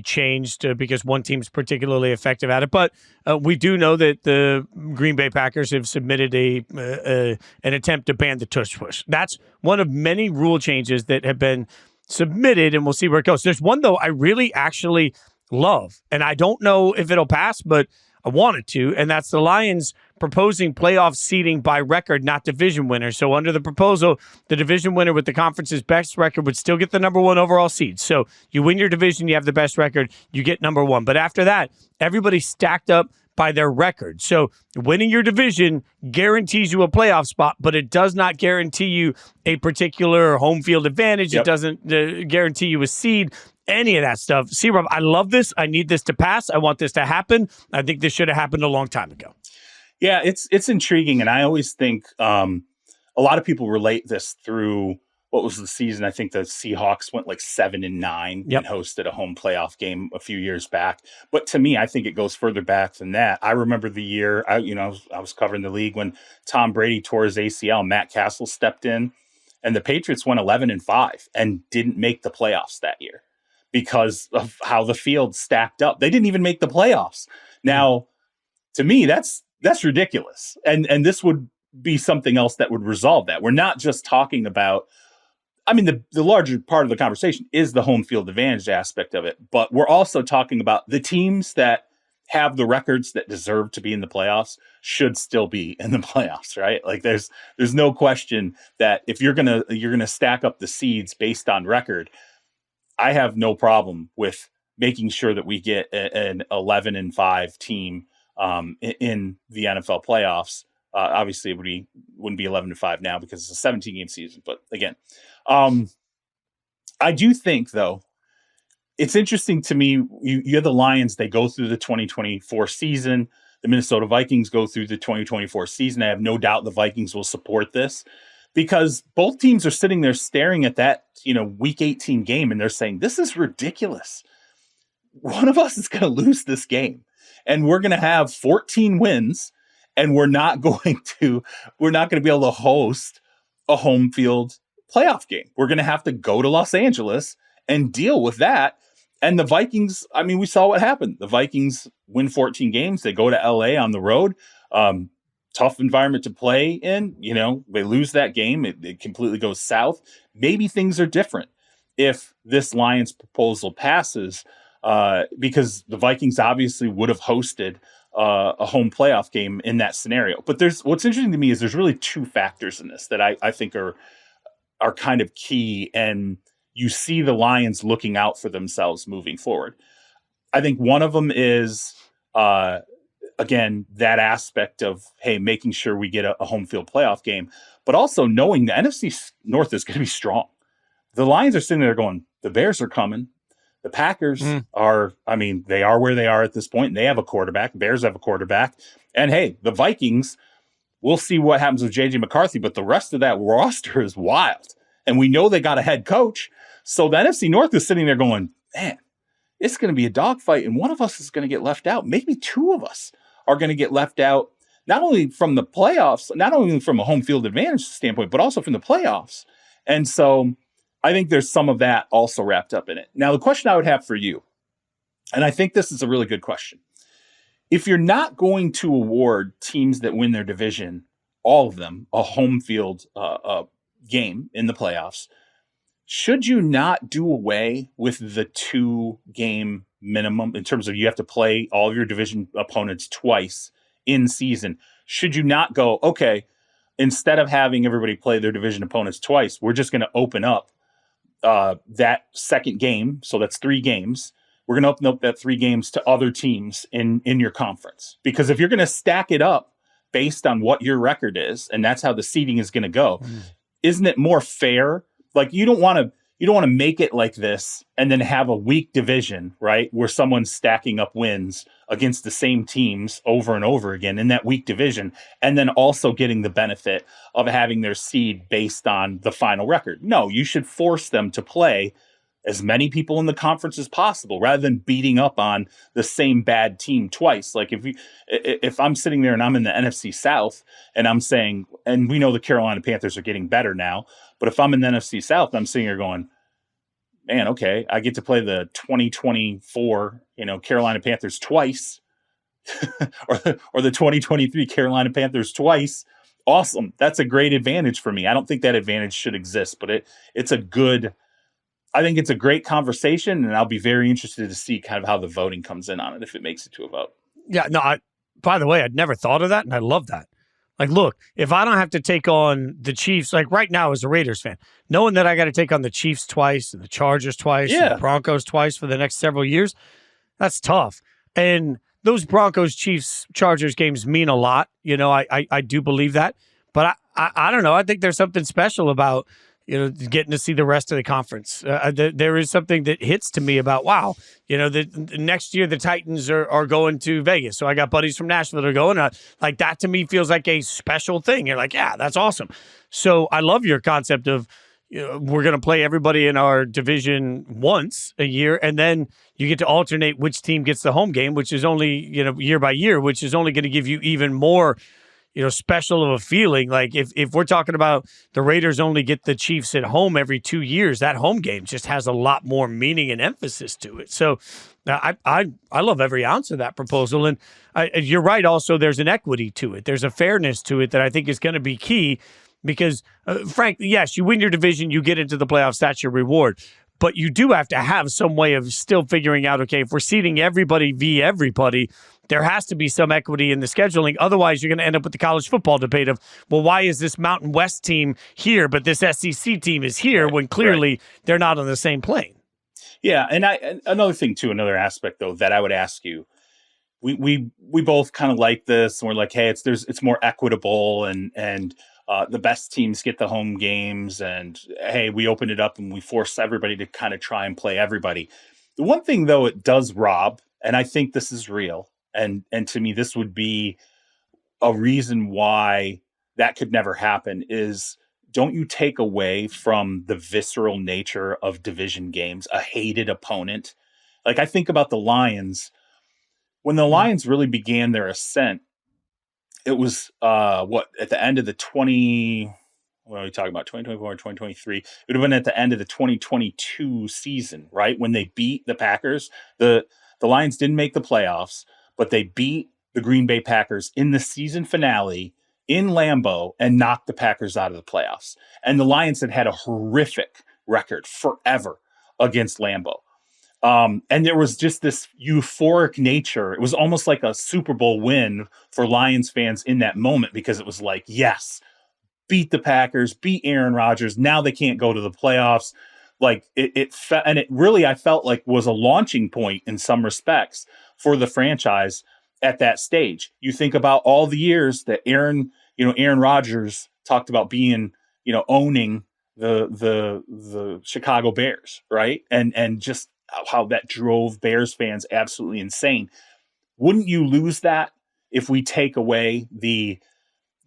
changed because one team's particularly effective at it. But we do know that the Green Bay Packers have submitted an attempt to ban the tush push. That's one of many rule changes that have been submitted, and we'll see where it goes. There's one, though, I really actually love, and I don't know if it'll pass, but I want it to, and that's the Lions proposing playoff seeding by record, not division winner. So under the proposal, the division winner with the conference's best record would still get the number one overall seed. So you win your division, you have the best record, you get number one. But after that, everybody's stacked up by their record. So winning your division guarantees you a playoff spot, but it does not guarantee you a particular home field advantage. Yep. It doesn't guarantee you a seed. Any of that stuff. C Rob, I love this. I need this to pass. I want this to happen. I think this should have happened a long time ago. Yeah, it's intriguing, and I always think a lot of people relate this through what was the season. I think the Seahawks went like 7-9 yep. and hosted a home playoff game a few years back. But to me, I think it goes further back than that. I remember the year I was covering the league when Tom Brady tore his ACL. Matt Castle stepped in, and the Patriots went 11-5 and didn't make the playoffs that year because of how the field stacked up. They didn't even make the playoffs. Now, to me, that's ridiculous. And this would be something else that would resolve that. We're not just talking about, the larger part of the conversation is the home field advantage aspect of it, but we're also talking about the teams that have the records that deserve to be in the playoffs should still be in the playoffs, right? Like there's no question that if you're going to stack up the seeds based on record, I have no problem with making sure that we get an 11-5 team in the NFL playoffs. Obviously, it wouldn't be 11-5 now because it's a 17-game season. But again, I do think, though, it's interesting to me. You have the Lions. They go through the 2024 season. The Minnesota Vikings go through the 2024 season. I have no doubt the Vikings will support this, because both teams are sitting there staring at that, week 18 game, and they're saying, this is ridiculous. One of us is going to lose this game, and we're going to have 14 wins, and we're not going to be able to host a home field playoff game. We're going to have to go to Los Angeles and deal with that. And the Vikings, we saw what happened. The Vikings win 14 games. They go to LA on the road. Tough environment to play in. They lose that game. It completely goes south. Maybe things are different if this Lions proposal passes, because the Vikings obviously would have hosted a home playoff game in that scenario. But what's interesting to me is there's really two factors in this that I think are kind of key, and you see the Lions looking out for themselves moving forward. I think one of them is, again, that aspect of, hey, making sure we get a home field playoff game, but also knowing the NFC North is going to be strong. The Lions are sitting there going, the Bears are coming. The Packers are, they are where they are at this point, and they have a quarterback. Bears have a quarterback. And hey, the Vikings, we'll see what happens with J.J. McCarthy, but the rest of that roster is wild. And we know they got a head coach. So the NFC North is sitting there going, man, it's going to be a dogfight, and one of us is going to get left out. Maybe two of us are going to get left out, not only from the playoffs, not only from a home field advantage standpoint, but also from the playoffs. And so I think there's some of that also wrapped up in it. Now, the question I would have for you, and I think this is a really good question. If you're not going to award teams that win their division, all of them, a home field game in the playoffs, should you not do away with the 2-game minimum in terms of you have to play all of your division opponents twice in season? Should you not go, okay, instead of having everybody play their division opponents twice, we're just going to open up that second game, so that's 3 games. We're going to open up that 3 games to other teams in your conference. Because if you're going to stack it up based on what your record is, and that's how the seeding is going to go, isn't it more fair? Like, you don't want to you don't want to make it like this and then have a weak division, right? Where someone's stacking up wins against the same teams over and over again in that weak division, and then also getting the benefit of having their seed based on the final record. No, you should force them to play as many people in the conference as possible rather than beating up on the same bad team twice. Like if I'm sitting there and I'm in the NFC South and I'm saying, and we know the Carolina Panthers are getting better now, but if I'm in the NFC South, I'm sitting here going, man, okay, I get to play the 2024, Carolina Panthers twice or the 2023 Carolina Panthers twice. Awesome. That's a great advantage for me. I don't think that advantage should exist, but I think it's a great conversation, and I'll be very interested to see kind of how the voting comes in on it if it makes it to a vote. Yeah, no, by the way, I'd never thought of that, and I love that. Like, look, if I don't have to take on the Chiefs, like right now as a Raiders fan, knowing that I got to take on the Chiefs twice and the Chargers twice and the Broncos twice for the next several years, that's tough. And those Broncos, Chiefs, Chargers games mean a lot. I do believe that. But I don't know. I think there's something special about getting to see the rest of the conference. There is something that hits to me about, wow, the next year the Titans are going to Vegas. So I got buddies from Nashville that are going. Like that to me feels like a special thing. You're like, yeah, that's awesome. So I love your concept of we're going to play everybody in our division once a year, and then you get to alternate which team gets the home game, which is only, year by year, which is only going to give you even more special of a feeling. Like if we're talking about the Raiders only get the Chiefs at home every 2 years, that home game just has a lot more meaning and emphasis to it. So I love every ounce of that proposal. And you're right. Also, there's an equity to it. There's a fairness to it that I think is going to be key because, frankly, yes, you win your division, you get into the playoffs, that's your reward. But you do have to have some way of still figuring out, okay, if we're seeding everybody via everybody, there has to be some equity in the scheduling. Otherwise, you're going to end up with the college football debate of, well, why is this Mountain West team here, but this SEC team is here when clearly they're not on the same plane? Yeah, and another thing too, another aspect though that I would ask you, we both kind of like this, and we're like, hey, it's more equitable, and the best teams get the home games, and hey, we open it up and we force everybody to kind of try and play everybody. The one thing though it does, Rob, and I think this is real. And to me, this would be a reason why that could never happen is, don't you take away from the visceral nature of division games, a hated opponent? Like I think about the Lions. When the Lions really began their ascent, it was at the end of the what are we talking about, 2024 or 2023? It would have been at the end of the 2022 season, right? When they beat the Packers. The Lions didn't make the playoffs, but they beat the Green Bay Packers in the season finale in Lambeau and knocked the Packers out of the playoffs. And the Lions had a horrific record forever against Lambeau. And there was just this euphoric nature. It was almost like a Super Bowl win for Lions fans in that moment, because it was like, yes, beat the Packers, beat Aaron Rodgers. Now they can't go to the playoffs. Like it really, I felt like was a launching point in some respects for the franchise at that stage. You think about all the years that Aaron Rodgers talked about being, owning the Chicago Bears, right? And just how that drove Bears fans absolutely insane. Wouldn't you lose that if we take away the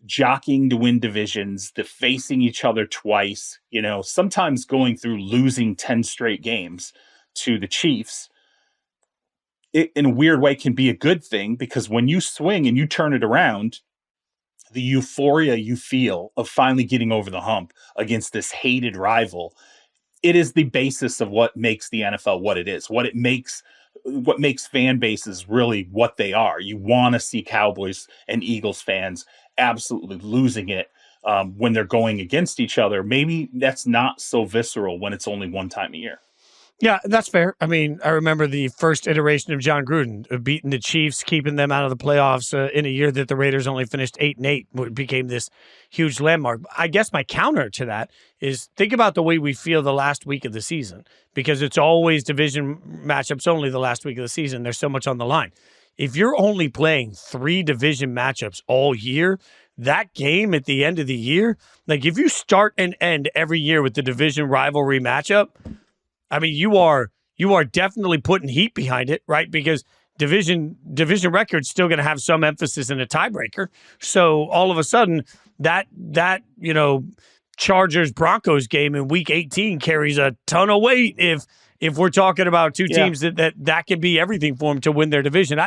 jockeying to win divisions, the facing each other twice, sometimes going through losing 10 straight games to the Chiefs? It, in a weird way, can be a good thing, because when you swing and you turn it around, the euphoria you feel of finally getting over the hump against this hated rival, it is the basis of what makes the NFL what it is, what makes fan bases really what they are. You want to see Cowboys and Eagles fans absolutely losing it when they're going against each other. Maybe that's not so visceral when it's only one time a year. Yeah, that's fair. I mean, I remember the first iteration of John Gruden beating the Chiefs, keeping them out of the playoffs in a year that the Raiders only finished 8-8, what became this huge landmark. I guess my counter to that is, think about the way we feel the last week of the season, because it's always division matchups only the last week of the season. There's so much on the line. If you're only playing 3 division matchups all year, that game at the end of the year, like if you start and end every year with the division rivalry matchup, I mean, you are definitely putting heat behind it, right? Because division record's still going to have some emphasis in a tiebreaker. So all of a sudden, that Chargers Broncos game in Week 18 carries a ton of weight if we're talking about two teams that can be everything for them to win their division.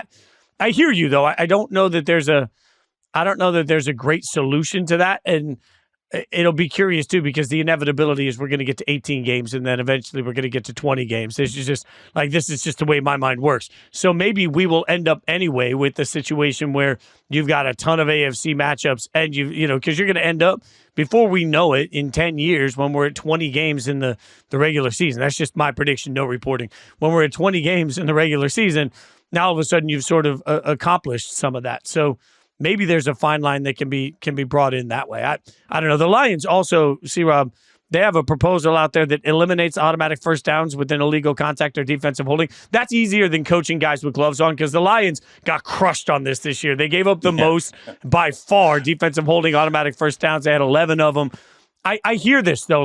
I hear you though. I don't know that there's a great solution to that, and it'll be curious too, because the inevitability is we're going to get to 18 games and then eventually we're going to get to 20 games. This is just the way my mind works. So maybe we will end up anyway with the situation where you've got a ton of AFC matchups and because you're going to end up, before we know it, in 10 years when we're at 20 games in the regular season. That's just my prediction, no reporting. When we're at 20 games in the regular season, now all of a sudden you've sort of accomplished some of that. So maybe there's a fine line that can be brought in that way. I don't know. The Lions also, C Rob, they have a proposal out there that eliminates automatic first downs within illegal contact or defensive holding. That's easier than coaching guys with gloves on, because the Lions got crushed on this year. They gave up the most by far defensive holding automatic first downs. They had 11 of them. I hear this though.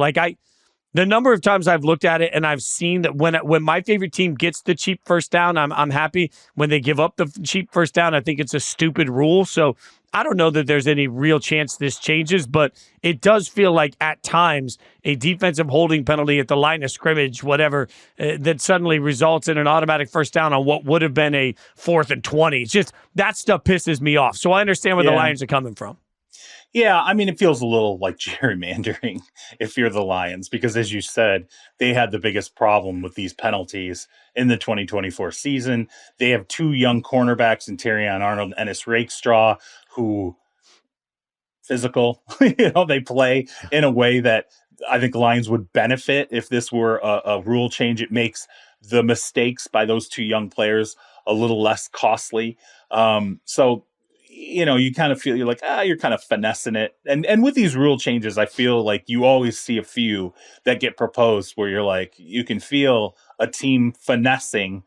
The number of times I've looked at it and I've seen that when my favorite team gets the cheap first down, I'm happy. When they give up the cheap first down, I think it's a stupid rule. So I don't know that there's any real chance this changes, but it does feel like at times a defensive holding penalty at the line of scrimmage, whatever, that suddenly results in an automatic first down on what would have been a 4th and 20. It's just that stuff pisses me off. So I understand where the Lions are coming from. Yeah, I mean, it feels a little like gerrymandering if you're the Lions, because as you said, they had the biggest problem with these penalties in the 2024 season. They have two young cornerbacks in Terrion Arnold and Ennis Rakestraw, who physical, they play in a way that I think Lions would benefit if this were a rule change. It makes the mistakes by those two young players a little less costly. So you kind of feel you're like, you're kind of finessing it. And with these rule changes, I feel like you always see a few that get proposed where you're like, you can feel a team finessing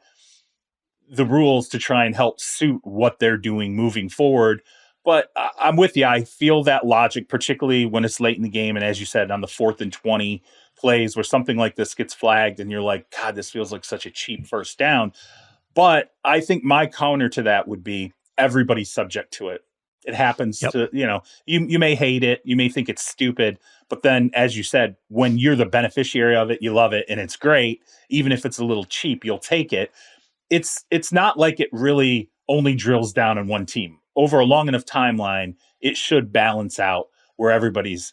the rules to try and help suit what they're doing moving forward. But I'm with you. I feel that logic, particularly when it's late in the game. And as you said, on the 4th and 20 plays where something like this gets flagged and you're like, God, this feels like such a cheap first down. But I think my counter to that would be, everybody's subject to it. It happens to, you may hate it. You may think it's stupid, but then as you said, when you're the beneficiary of it, you love it and it's great. Even if it's a little cheap, you'll take it. It's not like it really only drills down on one team. Over a long enough timeline, it should balance out where everybody's,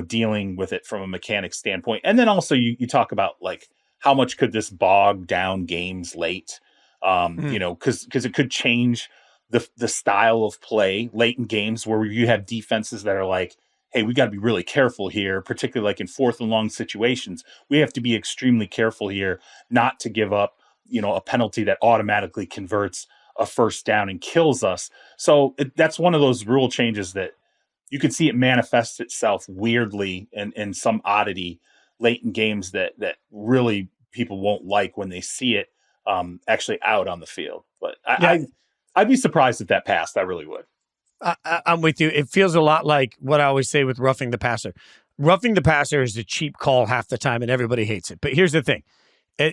dealing with it from a mechanics standpoint. And then also you talk about like, how much could this bog down games late? Because it could change the style of play late in games where you have defenses that are like, hey, we got to be really careful here, particularly like in 4th and long situations. We have to be extremely careful here not to give up, a penalty that automatically converts a first down and kills us. So that's one of those rule changes that you could see it manifest itself weirdly and some oddity late in games that really people won't like when they see it actually out on the field. But I'd be surprised if that passed. I really would. I'm with you. It feels a lot like what I always say with roughing the passer. Roughing the passer is a cheap call half the time, and everybody hates it. But here's the thing.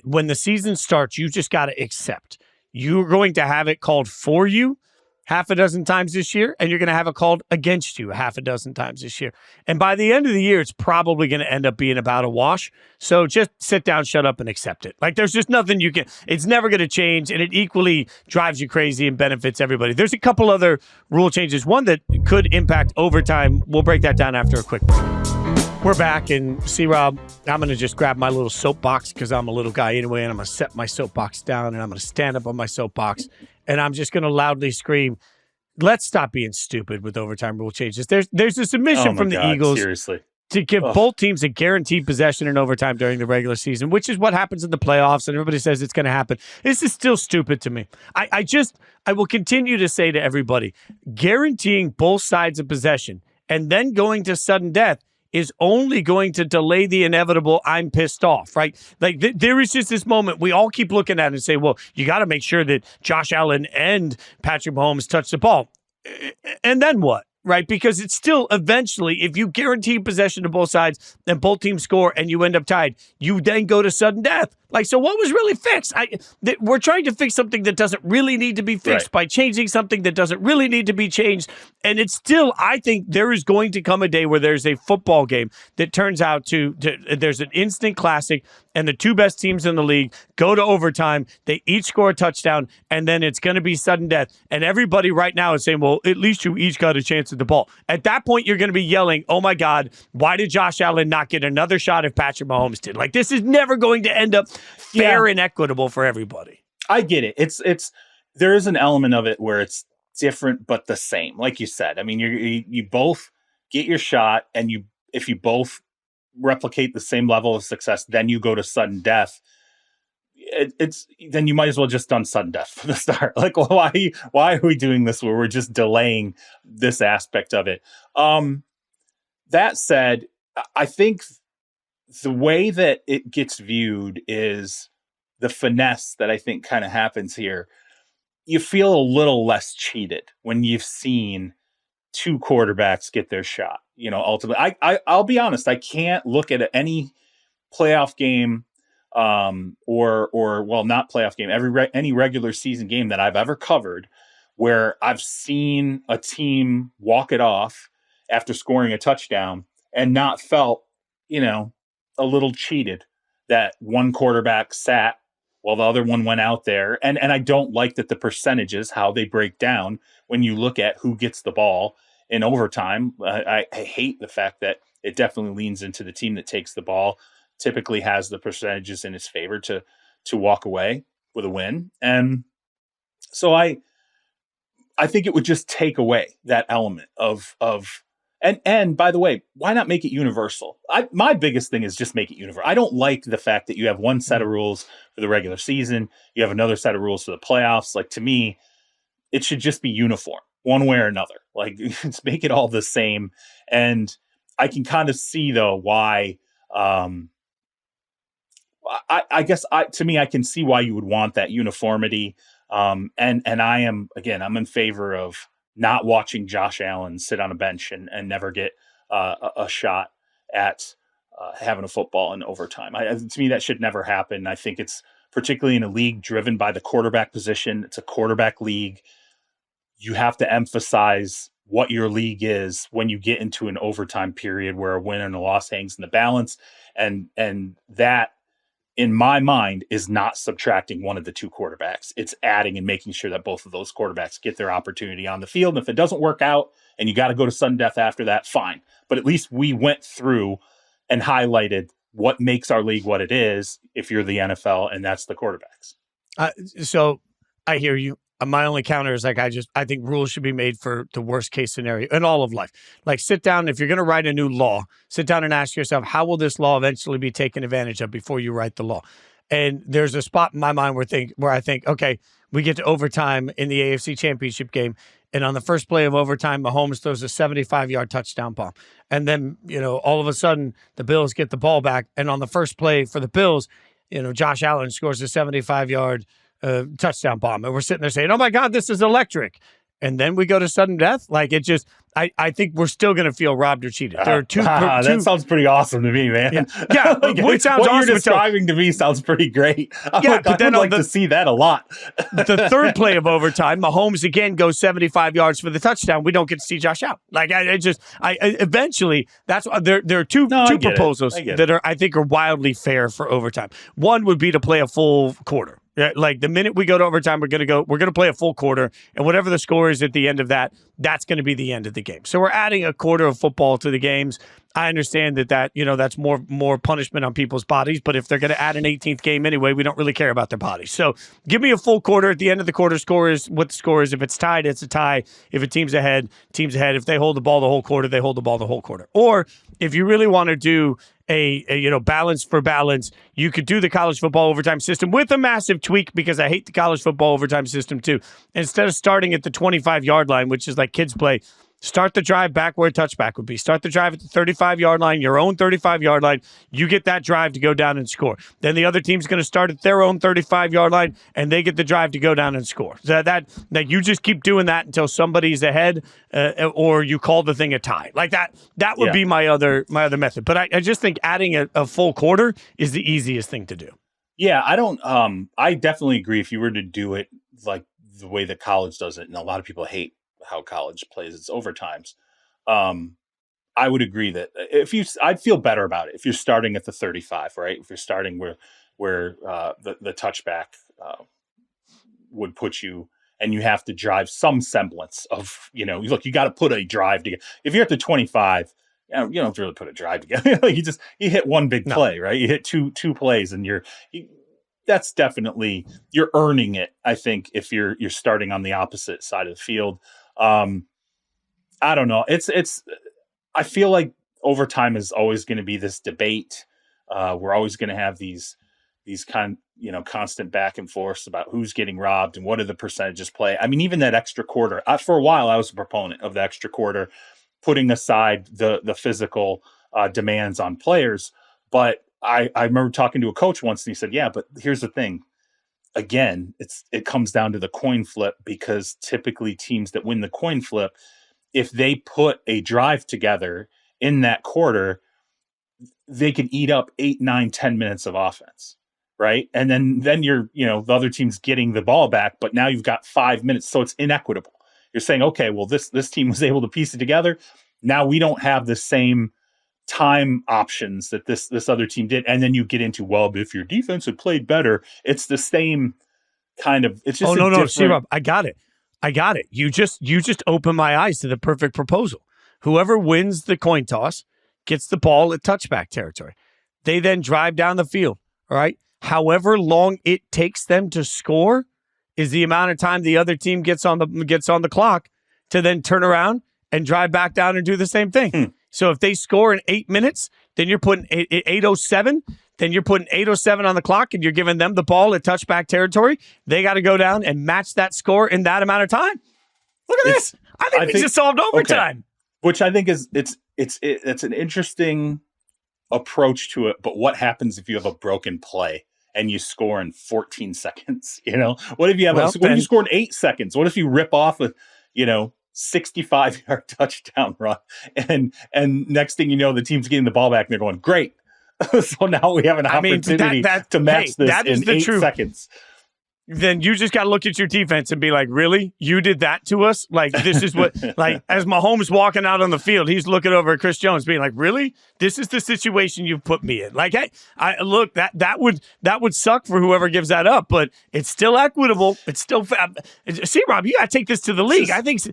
When the season starts, you just got to accept. You're going to have it called for you half a dozen times this year, and you're going to have it called against you half a dozen times this year. And by the end of the year, it's probably going to end up being about a wash. So just sit down, shut up, and accept it. Like, there's just nothing you can, it's never going to change, and it equally drives you crazy and benefits everybody. There's a couple other rule changes. One that could impact overtime. We'll break that down after a quick break. We're back, and C Rob, I'm going to just grab my little soapbox because I'm a little guy anyway, and I'm going to set my soapbox down, and I'm going to stand up on my soapbox, and I'm just going to loudly scream, let's stop being stupid with overtime rule changes. There's a submission from the Eagles to give both teams a guaranteed possession in overtime during the regular season, which is what happens in the playoffs, and everybody says it's going to happen. This is still stupid to me. I will continue to say to everybody, guaranteeing both sides of possession and then going to sudden death is only going to delay the inevitable I'm pissed off, right? Like, there is just this moment we all keep looking at and say, well, you got to make sure that Josh Allen and Patrick Mahomes touch the ball. And then what? right? Because it's still eventually, if you guarantee possession to both sides and both teams score and you end up tied, you then go to sudden death. Like, so what was really fixed? We're trying to fix something that doesn't really need to be fixed by changing something that doesn't really need to be changed. And it's still, I think there is going to come a day where there's a football game that turns out there's an instant classic and the two best teams in the league go to overtime. They each score a touchdown and then it's going to be sudden death. And everybody right now is saying, well, at least you each got a chance at the ball. At that point, you're going to be yelling, oh my God, why did Josh Allen not get another shot if Patrick Mahomes did? Like, this is never going to end up fair and equitable for everybody. I get it. It's there is an element of it where it's different but the same. Like you said, I mean, you both get your shot, and if you both replicate the same level of success, then you go to sudden death. Then you might as well just done sudden death from the start. Like, why are we doing this where we're just delaying this aspect of it? That said, I think the way that it gets viewed is the finesse that I think kind of happens here. You feel a little less cheated when you've seen two quarterbacks get their shot. You know, ultimately, I'll be honest, I can't look at any playoff game, or not playoff game, any regular season game that I've ever covered where I've seen a team walk it off after scoring a touchdown and not felt, a little cheated that one quarterback sat while the other one went out there. And I don't like that the percentages, how they break down when you look at who gets the ball in overtime. I hate the fact that it definitely leans into the team that takes the ball, typically has the percentages in its favor to walk away with a win. And so I think it would just take away that element of and by the way, why not make it universal? My biggest thing is just make it universal. I don't like the fact that you have one set of rules for the regular season, you have another set of rules for the playoffs. Like, to me, it should just be uniform one way or another. Like, let's make it all the same. And I can kind of see though why. I guess to me, I can see why you would want that uniformity. And I'm in favor of not watching Josh Allen sit on a bench and never get a shot at having a football in overtime. To me, that should never happen. I think it's particularly in a league driven by the quarterback position. It's a quarterback league. You have to emphasize what your league is when you get into an overtime period where a win and a loss hangs in the balance. And that, in my mind, is not subtracting one of the two quarterbacks. It's adding and making sure that both of those quarterbacks get their opportunity on the field. And if it doesn't work out and you got to go to sudden death after that, fine. But at least we went through and highlighted what makes our league what it is if you're the NFL, and that's the quarterbacks. So I hear you. My only counter is I think rules should be made for the worst case scenario in all of life. Like, sit down, if you're going to write a new law, sit down and ask yourself, how will this law eventually be taken advantage of before you write the law? And there's a spot in my mind where I think, okay, we get to overtime in the AFC Championship game, and on the first play of overtime, Mahomes throws a 75-yard touchdown bomb. And then, all of a sudden, the Bills get the ball back, and on the first play for the Bills, Josh Allen scores a 75-yard touchdown bomb, and we're sitting there saying, oh my God, this is electric. And then we go to sudden death. Like, it just, I think we're still going to feel robbed or cheated. There are two. That sounds pretty awesome to me, man. Yeah. What sounds awesome you're describing to me sounds pretty great. But then I'd like to see that a lot. The third play of overtime, Mahomes again goes 75 yards for the touchdown. We don't get to see Josh out. Like, eventually, that's there are two proposals that I think are wildly fair for overtime. One would be to play a full quarter. Yeah, like, the minute we go to overtime, we're going to play a full quarter, and whatever the score is at the end of that, that's going to be the end of the game. So we're adding a quarter of football to the games. I understand that that's more punishment on people's bodies, but if they're going to add an 18th game anyway, we don't really care about their bodies. So give me a full quarter. At the end of the quarter, score is what the score is. If it's tied, it's a tie. If a team's ahead, team's ahead. If they hold the ball the whole quarter, they hold the ball the whole quarter. Or if you really want to do a balance for balance, you could do the college football overtime system with a massive tweak, because I hate the college football overtime system too. Instead of starting at the 25-yard line, which is like kids play, Start the drive back where a touchback would be. Start the drive at the 35-yard line, your own 35-yard line. You get that drive to go down and score. Then the other team's going to start at their own 35-yard line, and they get the drive to go down and score. So that you just keep doing that until somebody's ahead, or you call the thing a tie. Like that would be my other method. But I just think adding a full quarter is the easiest thing to do. Yeah, I definitely agree. If you were to do it like the way that college does it, and a lot of people hate how college plays its overtimes, I would agree that I'd feel better about it if you're starting at the 35, right? If you're starting where the touchback would put you, and you have to drive some semblance of, look, you got to put a drive together. If you're at the 25, you don't have to really put a drive together. you hit one big play, right? You hit two plays, and that's definitely, you're earning it. I think if you're starting on the opposite side of the field. I don't know. I feel like overtime is always going to be this debate. We're always going to have these constant back and forth about who's getting robbed and what are the percentages play. I mean, even that extra quarter, for a while, I was a proponent of the extra quarter, putting aside the physical demands on players. But I remember talking to a coach once, and he said, yeah, but here's the thing. Again, it comes down to the coin flip, because typically teams that win the coin flip, if they put a drive together in that quarter, they can eat up 8, 9, 10 minutes of offense, right? And then you're, the other team's getting the ball back, but now you've got 5 minutes, so it's inequitable. You're saying, okay, well, this team was able to piece it together. Now we don't have the same time options that this other team did. And then you get into, well, if your defense had played better, it's the same kind of, it's just no, C Rob, I got it. You just opened my eyes to the perfect proposal. Whoever wins the coin toss gets the ball at touchback territory. They then drive down the field. All right. However long it takes them to score is the amount of time the other team gets on the clock to then turn around and drive back down and do the same thing. So if they score in 8 minutes, then you're putting 8:07. Then you're putting 8:07 on the clock, and you're giving them the ball at touchback territory. They got to go down and match that score in that amount of time. Look at this! I think we just solved overtime. Okay. Which I think is it's an interesting approach to it. But what happens if you have a broken play and you score in 14 seconds? What if you have? What if you score in 8 seconds? What if you rip off with 65-yard touchdown run, and next thing you know, the team's getting the ball back and they're going, great. So now we have an opportunity to match this in 8 seconds. Then you just got to look at your defense and be like, really? You did that to us? Like, this is what, like, as Mahomes walking out on the field, he's looking over at Chris Jones being like, really? This is the situation you've put me in. Like, hey, look, that would suck for whoever gives that up, but it's still equitable. It's still, see, Rob, you got to take this to the league. I think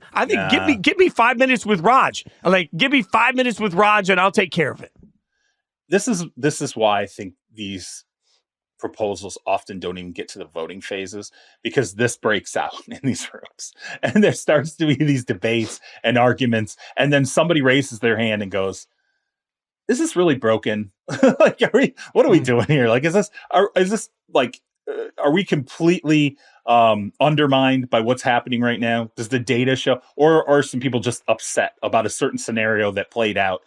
give me 5 minutes with Raj. Like, give me 5 minutes with Raj and I'll take care of it. This is why I think these proposals often don't even get to the voting phases, because this breaks out in these rooms and there starts to be these debates and arguments, and then somebody raises their hand and goes, is this really broken? Like, what are we doing here? Like, are we completely undermined by what's happening right now? Does the data show, or are some people just upset about a certain scenario that played out,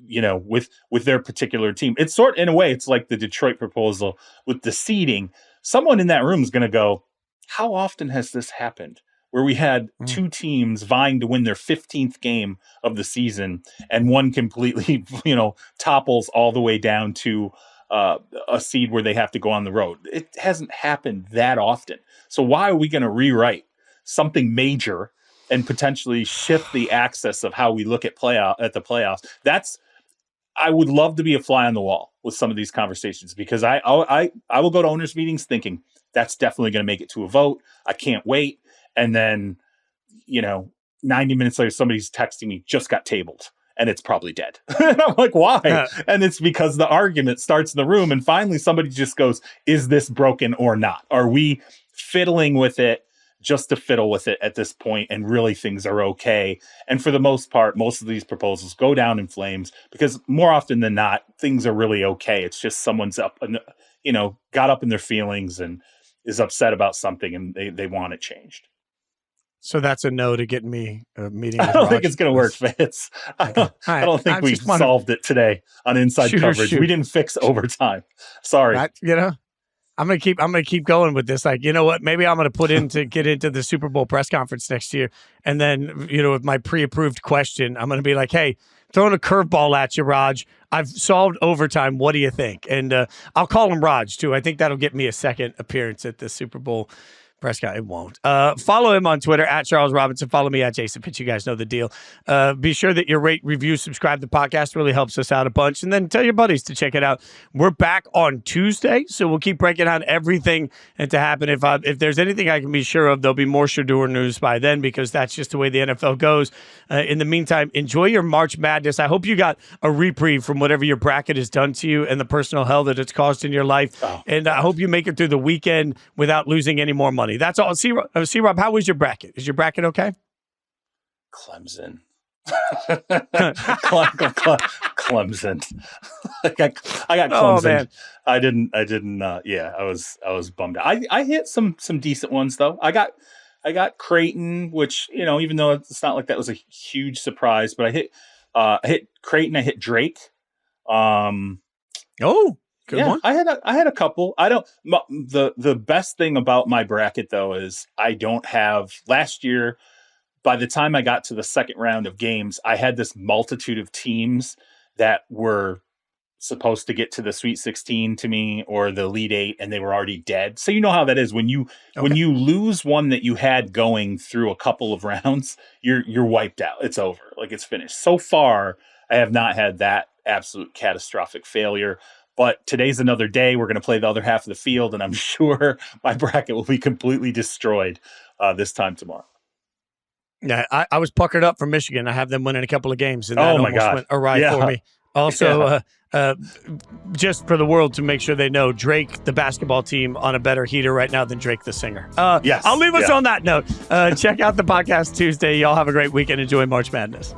with their particular team? It's in a way, it's like the Detroit proposal with the seeding. Someone in that room is going to go, how often has this happened? Where we had two teams vying to win their 15th game of the season, and one completely, topples all the way down to a seed where they have to go on the road. It hasn't happened that often. So why are we going to rewrite something major and potentially shift the axis of how we look at the playoffs? I would love to be a fly on the wall with some of these conversations, because I will go to owners meetings thinking that's definitely going to make it to a vote. I can't wait. And then, 90 minutes later, somebody's texting me, just got tabled, and it's probably dead. And I'm like, why? And it's because the argument starts in the room, and finally somebody just goes, is this broken or not? Are we fiddling with it just to fiddle with it at this point, and really things are okay? And for the most part, most of these proposals go down in flames, because more often than not, things are really okay. It's just someone's got up in their feelings and is upset about something, and they want it changed. So that's a no to getting me a meeting. I don't think it's going to work, Fitz. I don't think we solved it today on Inside Coverage. We didn't fix overtime. Sorry. I'm gonna keep going with this. Like, you know what? Maybe I'm gonna get into the Super Bowl press conference next year, and then with my pre-approved question, I'm gonna be like, "Hey, throwing a curveball at you, Raj. I've solved overtime. What do you think?" And I'll call him Raj too. I think that'll get me a second appearance at the Super Bowl press guy. It won't. Follow him on Twitter at Charles Robinson. Follow me at Jason Pitch. You guys know the deal. Be sure that you rate, review, subscribe to the podcast. Really helps us out a bunch. And then tell your buddies to check it out. We're back on Tuesday, so we'll keep breaking down everything and to happen. If there's anything I can be sure of, there'll be more Shedeur news by then, because that's just the way the NFL goes. In the meantime, enjoy your March Madness. I hope you got a reprieve from whatever your bracket has done to you and the personal hell that it's caused in your life. And I hope you make it through the weekend without losing any more money. That's all. C Rob, how was your bracket? Is your bracket okay? Clemson. Clemson. I got Clemson. Oh, man. I didn't. Yeah, I was bummed out. I hit some decent ones though. I got Creighton, which even though it's not like that was a huge surprise, but I hit Creighton. I hit Drake. Good one. I had a couple. The best thing about my bracket though is I don't have last year. By the time I got to the second round of games, I had this multitude of teams that were supposed to get to the Sweet 16 to me or the Elite 8, and they were already dead. So you know how that is when you lose one that you had going through a couple of rounds, you're wiped out. It's over. Like, it's finished. So far, I have not had that absolute catastrophic failure. But today's another day. We're going to play the other half of the field, and I'm sure my bracket will be completely destroyed this time tomorrow. Yeah, I was puckered up for Michigan. I have them winning a couple of games, and that almost went awry for me. Also, just for the world to make sure they know, Drake, the basketball team, on a better heater right now than Drake, the singer. Yes. I'll leave us on that note. Check out the podcast Tuesday. Y'all have a great weekend. Enjoy March Madness.